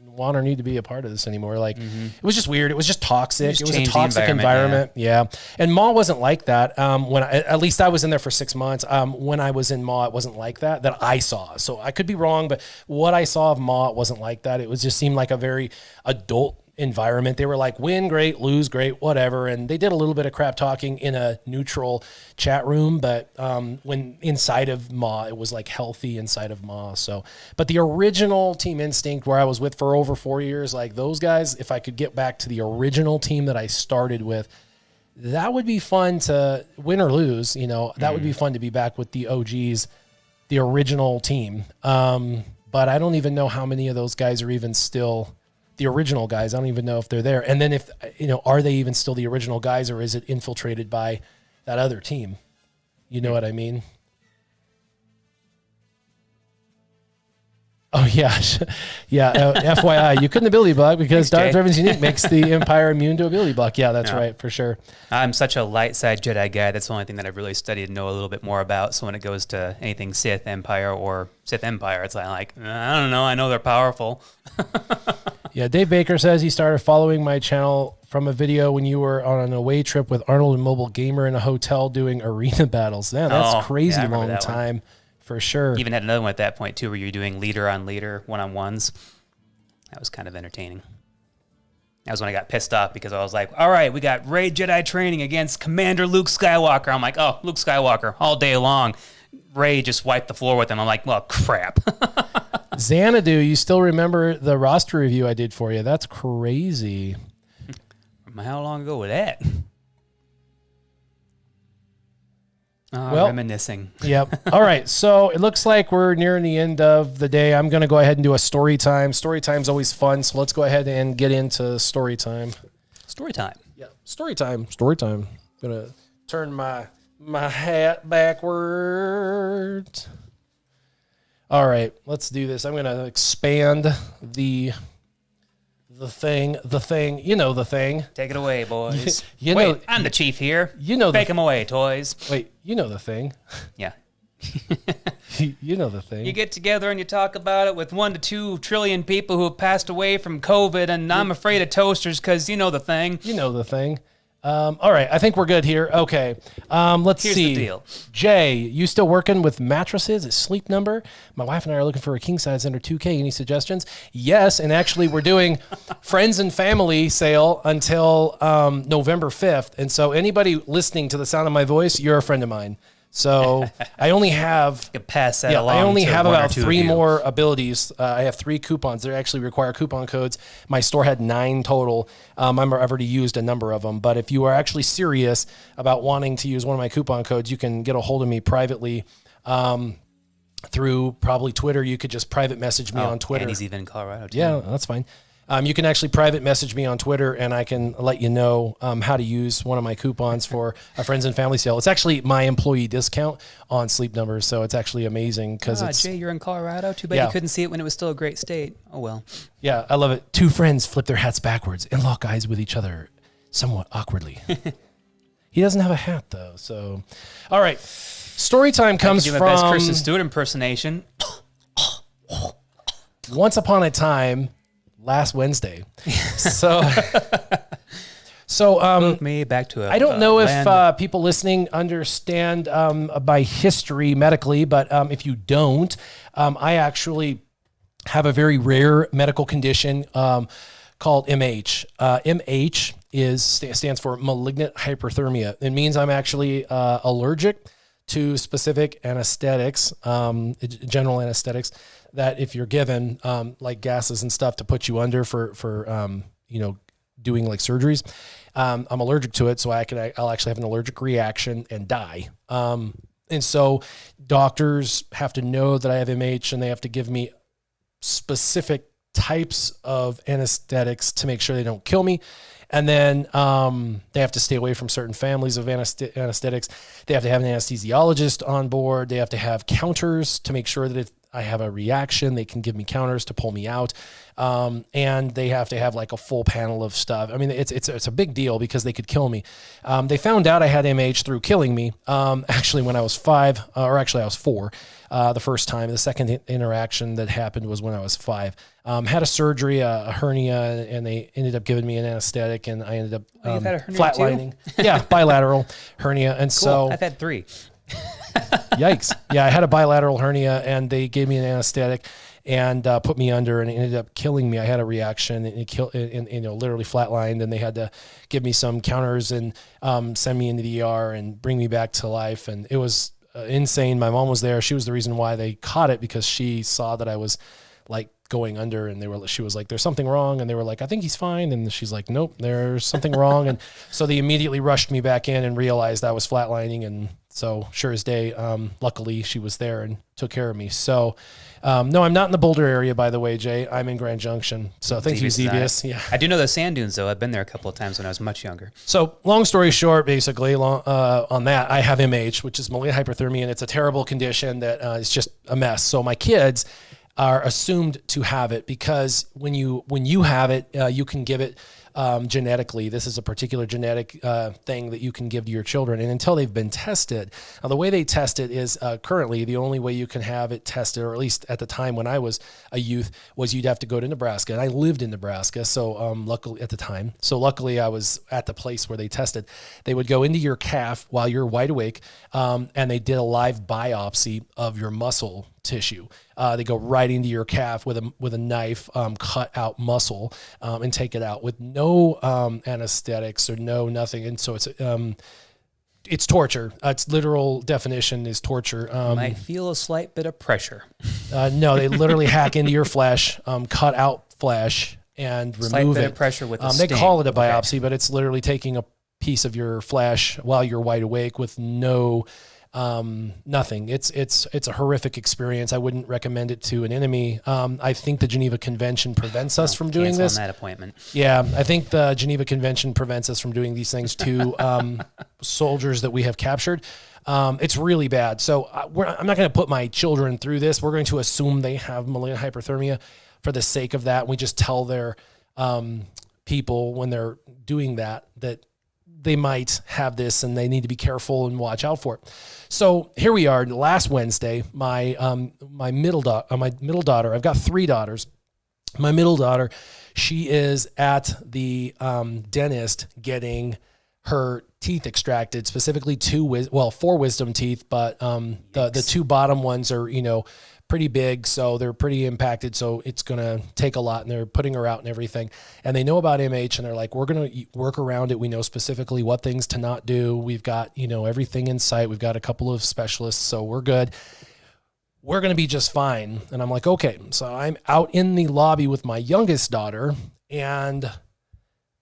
want or need to be a part of this anymore. Like, it was just weird. It was just toxic. It was a toxic environment. Yeah. And Maw wasn't like that. At least I was in there for 6 months. When I was in Maw, it wasn't like that I saw. So I could be wrong, but what I saw of Maw, it wasn't like that. It was just seemed like a very adult environment. They were like, win great, lose great, whatever. And they did a little bit of crap talking in a neutral chat room, but when inside of Maw, it was like healthy inside of Maw. So, but the original Team Instinct where I was with for over 4 years, like those guys, if I could get back to the original team that I started with, that would be fun to win or lose. That would be fun to be back with the OGs, the original team. But I don't even know how many of those guys are even still the original guys. I don't even know if they're there. And then if, are they even still the original guys, or is it infiltrated by that other team? You know what I mean? Oh, yeah. Yeah. FYI, you couldn't ability block because Darth Revan's unique makes the Empire immune to ability block. Yeah, that's right, for sure. I'm such a light side Jedi guy. That's the only thing that I've really studied and know a little bit more about. So when it goes to anything Sith Empire or Sith Empire, it's like, I don't know. I know they're powerful. Yeah, Dave Baker says he started following my channel from a video when you were on an away trip with Arnold and Mobile Gamer in a hotel doing arena battles. Man, that's crazy long time. For sure. Even had another one at that point too, where you're doing leader on leader, one-on-ones. That was kind of entertaining. That was when I got pissed off because I was like, all right, we got Rey Jedi training against Commander Luke Skywalker. I'm like, oh, Luke Skywalker all day long. Rey just wiped the floor with him. I'm like, well, crap. Xanadu, you still remember the roster review I did for you? That's crazy. How long ago was that? Oh, well, reminiscing. Yep. All right. So it looks like we're nearing the end of the day. I'm going to go ahead and do a story time. Story time's always fun. So let's go ahead and get into story time. Story time. Yeah. Story time. Story time. I'm going to turn my hat backwards. All right. Let's do this. I'm going to expand the thing, you know the thing. Take it away, boys. Wait, I'm the chief here. You know Take him away, toys. Wait, you know the thing. Yeah. You know the thing. You get together and you talk about it with 1 to 2 trillion people who have passed away from COVID, and I'm afraid of toasters because you know the thing. You know the thing. All right, I think we're good here. Okay, let's see. Here's the deal. Jay, you still working with mattresses at Sleep Number? My wife and I are looking for a king size under 2K. Any suggestions? Yes, and actually we're doing friends and family sale until November 5th. And so anybody listening to the sound of my voice, you're a friend of mine. So I only have pass that along. I only have about 3 of more abilities. I have 3 coupons. They actually require coupon codes. My store had 9 total. I've already used a number of them. But if you are actually serious about wanting to use one of my coupon codes, you can get a hold of me privately through probably Twitter. You could just private message me on Twitter. And he's even in Colorado too. Yeah, that's fine. You can actually private message me on Twitter, and I can let you know how to use one of my coupons for a friends and family sale. It's actually my employee discount on Sleep Number, so it's actually amazing because it's. Jay, you're in Colorado. Too bad you couldn't see it when it was still a great state. Oh well. Yeah, I love it. 2 friends flip their hats backwards and lock eyes with each other, somewhat awkwardly. He doesn't have a hat though, so. All right, story time comes from. My best Kristen Stewart impersonation. Once upon a time. Last Wednesday. So move me back to I don't know if people listening understand by history medically, but if you don't, I actually have a very rare medical condition called MH. MH stands for malignant hyperthermia. It means I'm actually allergic to specific anesthetics, general anesthetics, that if you're given like gases and stuff to put you under for doing like surgeries, I'm allergic to it. So I'll actually have an allergic reaction and die. And so doctors have to know that I have MH, and they have to give me specific types of anesthetics to make sure they don't kill me. And then they have to stay away from certain families of anesthetics. They have to have an anesthesiologist on board. They have to have counters to make sure that if I have a reaction, they can give me counters to pull me out. And they have to have like a full panel of stuff. I mean, it's a big deal because they could kill me. They found out I had MH through killing me. Actually, when I was 5, or actually I was 4, the first time. The second interaction that happened was when I was 5. Had a surgery, a hernia, and they ended up giving me an anesthetic, and I ended up you've had a hernia flatlining. Yeah, bilateral hernia. And cool. so I've had 3. Yikes. Yeah, I had a bilateral hernia, and they gave me an anesthetic and put me under, and it ended up killing me. I had a reaction, and it killed, and literally flatlined, and they had to give me some counters and send me into the ER and bring me back to life. And it was insane. My mom was there. She was the reason why they caught it, because she saw that I was like going under, and she was like, there's something wrong. And they were like, I think he's fine. And she's like, nope, there's something wrong. And so they immediately rushed me back in and realized I was flatlining. And so sure as day, luckily she was there and took care of me. So, no, I'm not in the Boulder area, by the way, Jay. I'm in Grand Junction. So thank you, Zevious. Yeah. I do know the sand dunes, though. I've been there a couple of times when I was much younger. So long story short, basically, on that, I have MH, which is malignant hyperthermia, and it's a terrible condition that is just a mess. So my kids are assumed to have it because when you have it, you can give it genetically. This is a particular genetic thing that you can give to your children. And until they've been tested, now the way they test it is currently the only way you can have it tested, or at least at the time when I was a youth, was you'd have to go to Nebraska. And I lived in Nebraska, so luckily at the time. So luckily I was at the place where they tested. They would go into your calf while you're wide awake, and they did a live biopsy of your muscle tissue. They go right into your calf with a knife, cut out muscle, and take it out with no anesthetics or nothing. And so it's torture. Its literal definition is torture. Might feel a slight bit of pressure. No, they literally hack into your flesh, cut out flesh, and remove slight bit it. Of pressure with They call it a biopsy, but it's literally taking a piece of your flesh while you're wide awake with no nothing. It's a horrific experience. I wouldn't recommend it to an enemy. I think the Geneva Convention prevents us from doing this. On that appointment. Yeah, I think the Geneva Convention prevents us from doing these things to soldiers that we have captured. It's really bad. So I'm not going to put my children through this. We're going to assume they have malignant hyperthermia for the sake of that. We just tell their people when they're doing that they might have this and they need to be careful and watch out for it. So here we are. Last Wednesday, my middle daughter. I've got 3 daughters. My middle daughter, she is at the dentist getting her teeth extracted, specifically 4 wisdom teeth, but the 2 bottom ones are pretty big, so they're pretty impacted, so it's going to take a lot, and they're putting her out and everything. And they know about MH, and they're like, we're going to work around it. We know specifically what things to not do. We've got, everything in sight. We've got a couple of specialists, so we're good. We're going to be just fine. And I'm like, okay. So I'm out in the lobby with my youngest daughter, and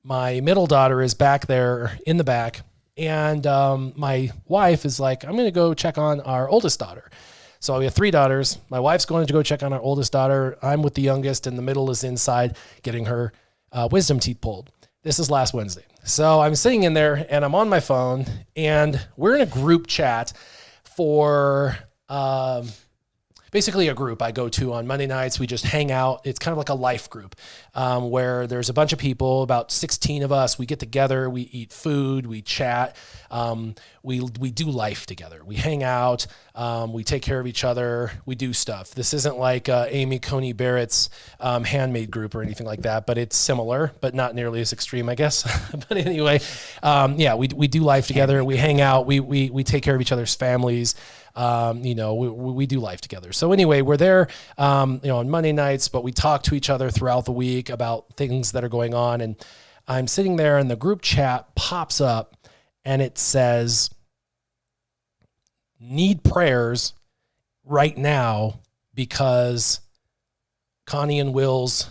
my middle daughter is back there in the back. And my wife is like, I'm going to go check on our oldest daughter. So we have 3 daughters. My wife's going to go check on our oldest daughter. I'm with the youngest, and the middle is inside getting her wisdom teeth pulled. This is last Wednesday. So I'm sitting in there, and I'm on my phone, and we're in a group chat for basically a group I go to on Monday nights. We just hang out. It's kind of like a life group where there's a bunch of people, about 16 of us. We get together, we eat food, we chat, we do life together. We hang out, we take care of each other, we do stuff. This isn't like Amy Coney Barrett's handmade group or anything like that, but it's similar, but not nearly as extreme, I guess. But anyway, we do life together. We hang out, we take care of each other's families. We do life together. So anyway, we're there, on Monday nights, but we talk to each other throughout the week about things that are going on. And I'm sitting there, and the group chat pops up, and it says, need prayers right now because Connie and Will's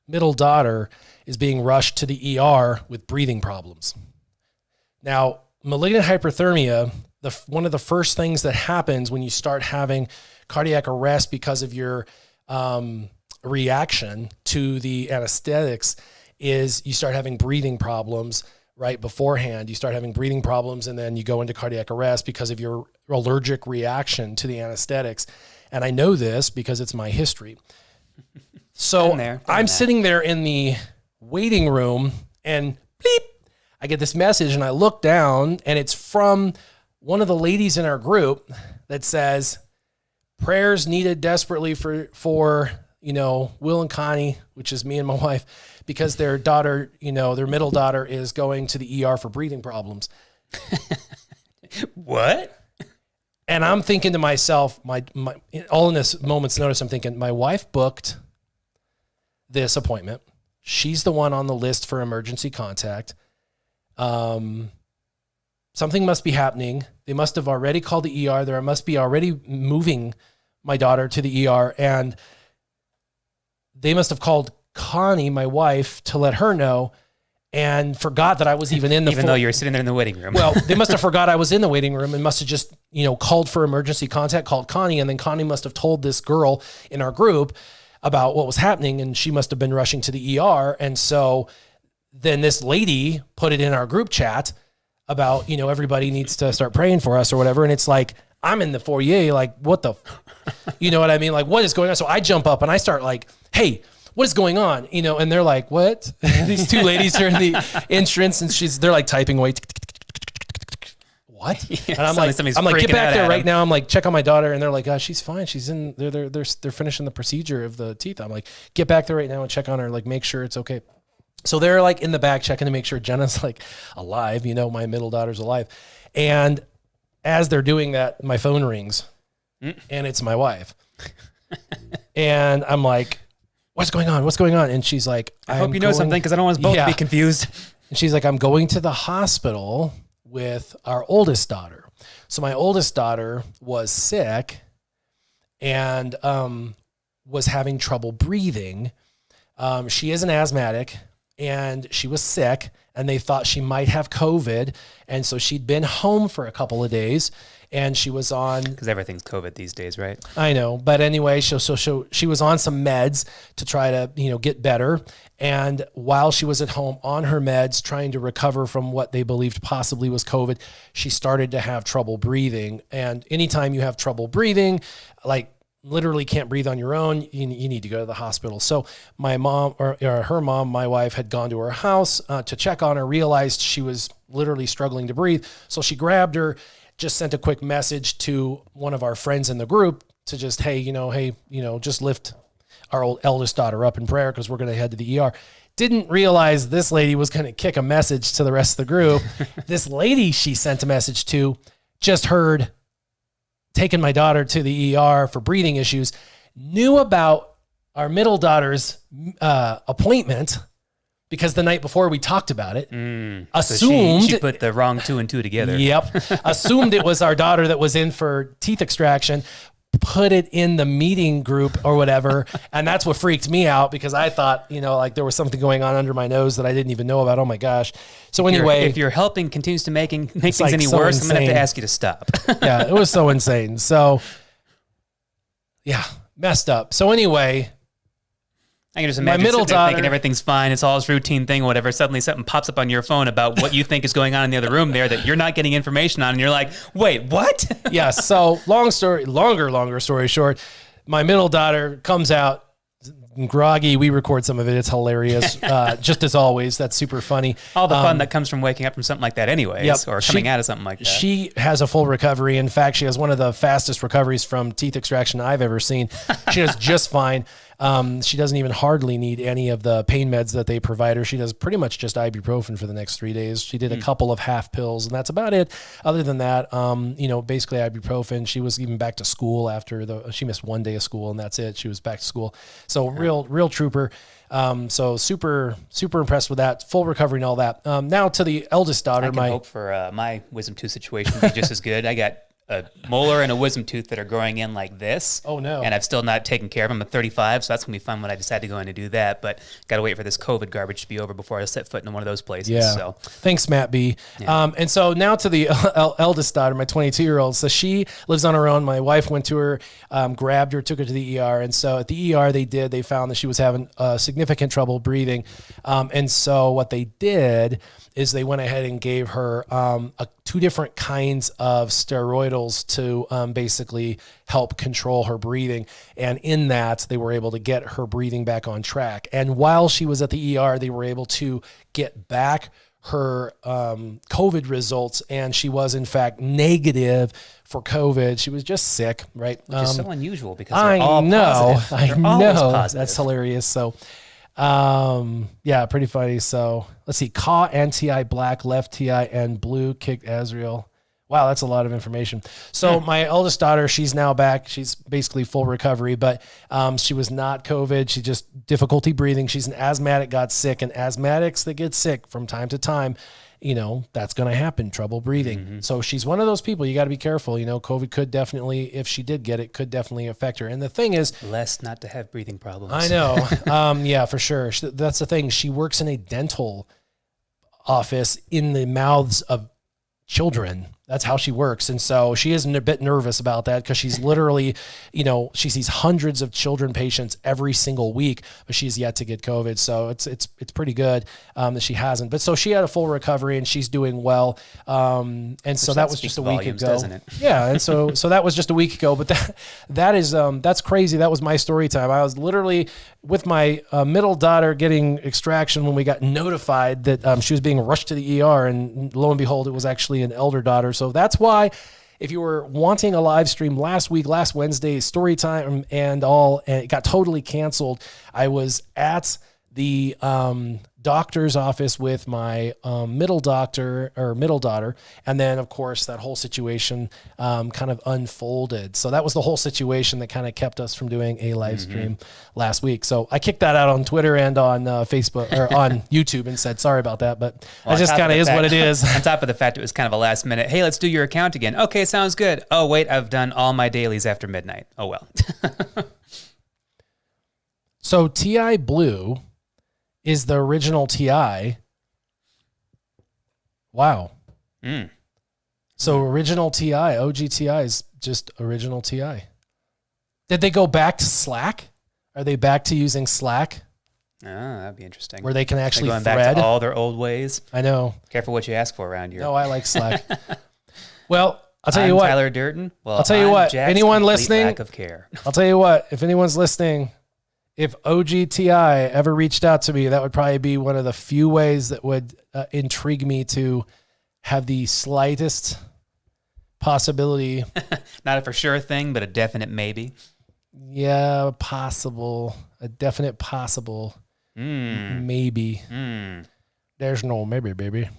middle daughter is being rushed to the ER with breathing problems. Now, malignant hyperthermia, one of the first things that happens when you start having cardiac arrest because of your reaction to the anesthetics is you start having breathing problems right beforehand. You start having breathing problems, and then you go into cardiac arrest because of your allergic reaction to the anesthetics. And I know this because it's my history. So I'm sitting there in the waiting room, and bleep, I get this message, and I look down, and it's from one of the ladies in our group that says, prayers needed desperately for Will and Connie, which is me and my wife, because their daughter, their middle daughter is going to the ER for breathing problems. What? And I'm thinking to myself, all in this moment's notice, I'm thinking, my wife booked this appointment. She's the one on the list for emergency contact. Something must be happening. They must have already called the ER. There must be already moving my daughter to the ER. And they must have called Connie, my wife, to let her know, and forgot that I was even in the even though you were sitting there in the waiting room. Well, they must have forgot I was in the waiting room and must have just, called for emergency contact, called Connie. And then Connie must have told this girl in our group about what was happening. And she must have been rushing to the ER. And so then this lady put it in our group chat about, everybody needs to start praying for us or whatever. And it's like, I'm in the foyer, like, what the, you know what I mean? Like, what is going on? So I jump up and I start like, hey, what is going on? You know, and they're like, what? These two ladies are in the entrance and they're like typing away. What? Yeah, and I'm like, get back there right now. I'm like, check on my daughter. And they're like, she's fine. She's in, they're finishing the procedure of the teeth. I'm like, get back there right now and check on her. Like, make sure it's okay. So they're like in the back checking to make sure Jenna's like alive. You know, my middle daughter's alive. And as they're doing that, my phone rings and it's my wife. And I'm like, what's going on? What's going on? And she's like, I hope you know something because I don't want us both to be confused. And she's like, I'm going to the hospital with our oldest daughter. So my oldest daughter was sick and was having trouble breathing. She is an asthmatic and she was sick and they thought she might have COVID. And so she'd been home for a couple of days and she was on... Because everything's COVID these days, right? I know. But anyway, so she was on some meds to try to, get better. And while she was at home on her meds, trying to recover from what they believed possibly was COVID, she started to have trouble breathing. And anytime you have trouble breathing, like literally can't breathe on your own, you need to go to the hospital. So my mom or her mom, my wife, had gone to her house to check on her, realized she was literally struggling to breathe. So she grabbed her, just sent a quick message to one of our friends in the group to just, hey, just lift our eldest daughter up in prayer because we're going to head to the ER. Didn't realize this lady was going to kick a message to the rest of the group. This lady she sent a message to just heard taking my daughter to the ER for breathing issues, knew about our middle daughter's appointment because the night before we talked about it, assumed... So she put the wrong 2 and 2 together. Yep. Assumed it was our daughter that was in for teeth extraction, put it in the meeting group or whatever. And that's what freaked me out because I thought, like there was something going on under my nose that I didn't even know about. Oh my gosh. So anyway, if your helping continues to make things any worse, I'm going to have to ask you to stop. Yeah, it was so insane. So yeah, messed up. So anyway, I can just imagine my middle daughter thinking everything's fine. It's all this routine thing, whatever. Suddenly something pops up on your phone about what you think is going on in the other room there that you're not getting information on. And you're like, wait, what? Yeah. So longer story short, my middle daughter comes out groggy. We record some of it. It's hilarious. Just as always. That's super funny. All the fun that comes from waking up from something like that anyways, or coming out of something like that. She has a full recovery. In fact, she has one of the fastest recoveries from teeth extraction I've ever seen. She does just fine. She doesn't even hardly need any of the pain meds that they provide her. She does pretty much just ibuprofen for the next 3 days. She did a couple of half pills and that's about it. Other than that, basically ibuprofen. She was even back to school after she missed 1 day of school and that's it. She was back to school. So real trooper. So super impressed with that. Full recovery and all that. Now to the eldest daughter. I can hope for my wisdom tooth situation to be just as good. I got a molar and a wisdom tooth that are growing in like this. Oh no. And I've still not taken care of them. I'm 35, so that's going to be fun when I decide to go in and do that. But got to wait for this COVID garbage to be over before I set foot in one of those places. Yeah. So thanks, Matt B. Yeah. And so now to the eldest daughter, my 22-year-old. So she lives on her own. My wife went to her, grabbed her, took her to the ER. And so at the ER, they found that she was having significant trouble breathing. And so what they did is they went ahead and gave her 2 different kinds of steroidals to basically help control her breathing. And in that, they were able to get her breathing back on track. And while she was at the ER, they were able to get back her COVID results. And she was, in fact, negative for COVID. She was just sick, right? Which is so unusual because they're all positive. I know. That's hilarious. So... yeah, pretty funny. So let's see. Caw, NTI, black, left TI, and blue kicked Azrael. Wow, that's a lot of information. So my eldest daughter, she's now back. She's basically full recovery, but she was not COVID. She just difficulty breathing. She's an asthmatic, got sick, and asthmatics that get sick from time to time, that's going to happen, trouble breathing. Mm-hmm. So she's one of those people. You got to be careful. COVID could definitely, if she did get it, could definitely affect her. And the thing is, blessed not to have breathing problems. I know. Yeah, for sure. That's the thing. She works in a dental office in the mouths of children. That's how she works. And so she is a bit nervous about that because she's literally, she sees hundreds of children patients every single week, but she's yet to get COVID. So it's pretty good that she hasn't. But so she had a full recovery and she's doing well. And so that was just a week ago. Doesn't it? Yeah. And so that was just a week ago, but that's crazy. That was my story time. I was literally with my middle daughter getting extraction when we got notified that she was being rushed to the ER, and lo and behold, it was actually an elder daughter. So that's why, if you were wanting a live stream last Wednesday, story time and it got totally canceled. I was at the doctor's office with my middle daughter, and then of course that whole situation kind of unfolded. So that was the whole situation that kind of kept us from doing a live stream last week. So I kicked that out on Twitter and on Facebook or on YouTube and said sorry about that, but it just kind of is what it is. On top of the fact it was kind of a last minute, hey, let's do your account again. Okay, sounds good. Oh wait, I've done all my dailies after midnight. Oh well. So TI Blue is the original TI. Wow. So original TI, OG TI is just original TI. Did they go back to Slack? Are they back to using Slack? Oh, that'd be interesting. Where they can actually going thread. Back to all their old ways. I know. Careful what you ask for around here. No, I like Slack. Well, I'll tell you what. Tyler Durden. Well, I'll tell you what. Jack's anyone listening? Lack of care. I'll tell you what. If anyone's listening, if OGTI ever reached out to me, that would probably be one of the few ways that would intrigue me to have the slightest possibility. Not a for sure thing, but a definite maybe. Yeah, possible. A definite possible. Maybe. There's no maybe, baby.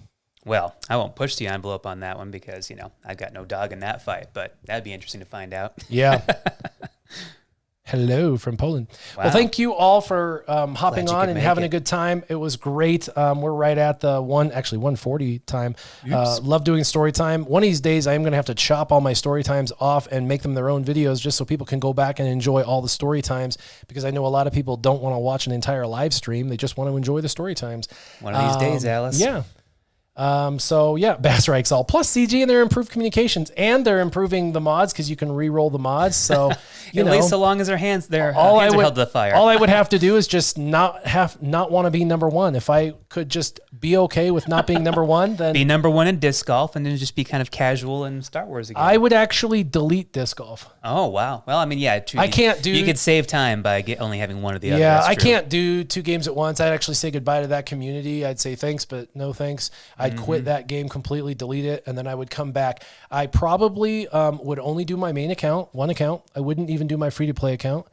Well, I won't push the envelope on that one because, I've got no dog in that fight, but that'd be interesting to find out. Yeah. Hello from Poland. Wow. Well, thank you all for hopping on and having it. a good time. It was great. We're right at the 140 time. Love doing story time. One of these days, I am going to have to chop all my story times off and make them their own videos just so people can go back and enjoy all the story times, because I know a lot of people don't want to watch an entire live stream. They just want to enjoy the story times. One of these days, Alice. Yeah. So yeah, Bass Strikes All plus CG, and they're improved communications, and they're improving the mods because you can re-roll the mods. So at least so long as their hands are held to the fire. All I would have to do is just not want to be number one. If I could just be okay with not being number one, then be number one in disc golf, and then just be kind of casual in Star Wars again. I would actually delete disc golf. Oh wow. Well, I mean, yeah, true. I can't do. You could save time by only having one of the other. Yeah, That's I true. can't do 2 games at once. I'd actually say goodbye to that community. I'd say thanks, but no thanks. I'd quit that game completely, delete it, and then I would come back. I probably would only do my main account, one account. I wouldn't even do my free-to-play account.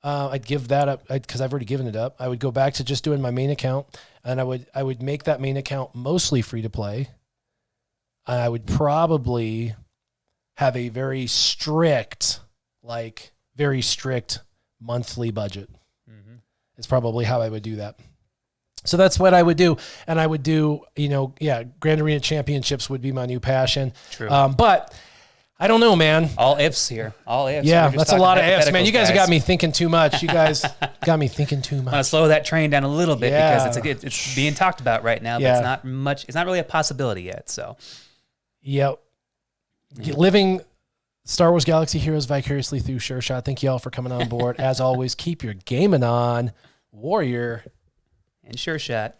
I'd give that up because I've already given it up. I would go back to just doing my main account, and I would make that main account mostly free-to-play. I would probably have a very strict monthly budget. It's probably how I would do that. So that's what I would do. And I would do, Grand Arena Championships would be my new passion. True. But I don't know, man. All ifs here. All ifs. Yeah, that's a lot of ifs, man. You guys have got me thinking too much. You guys got me thinking too much. I want to slow that train down a little bit Yeah. because it's being talked about right now, but Yeah. it's not much. It's not really a possibility yet. So, Yep. Living Star Wars Galaxy Heroes vicariously through SureShot. Thank you all for coming on board. As always, keep your gaming on, Warrior. and SureShot.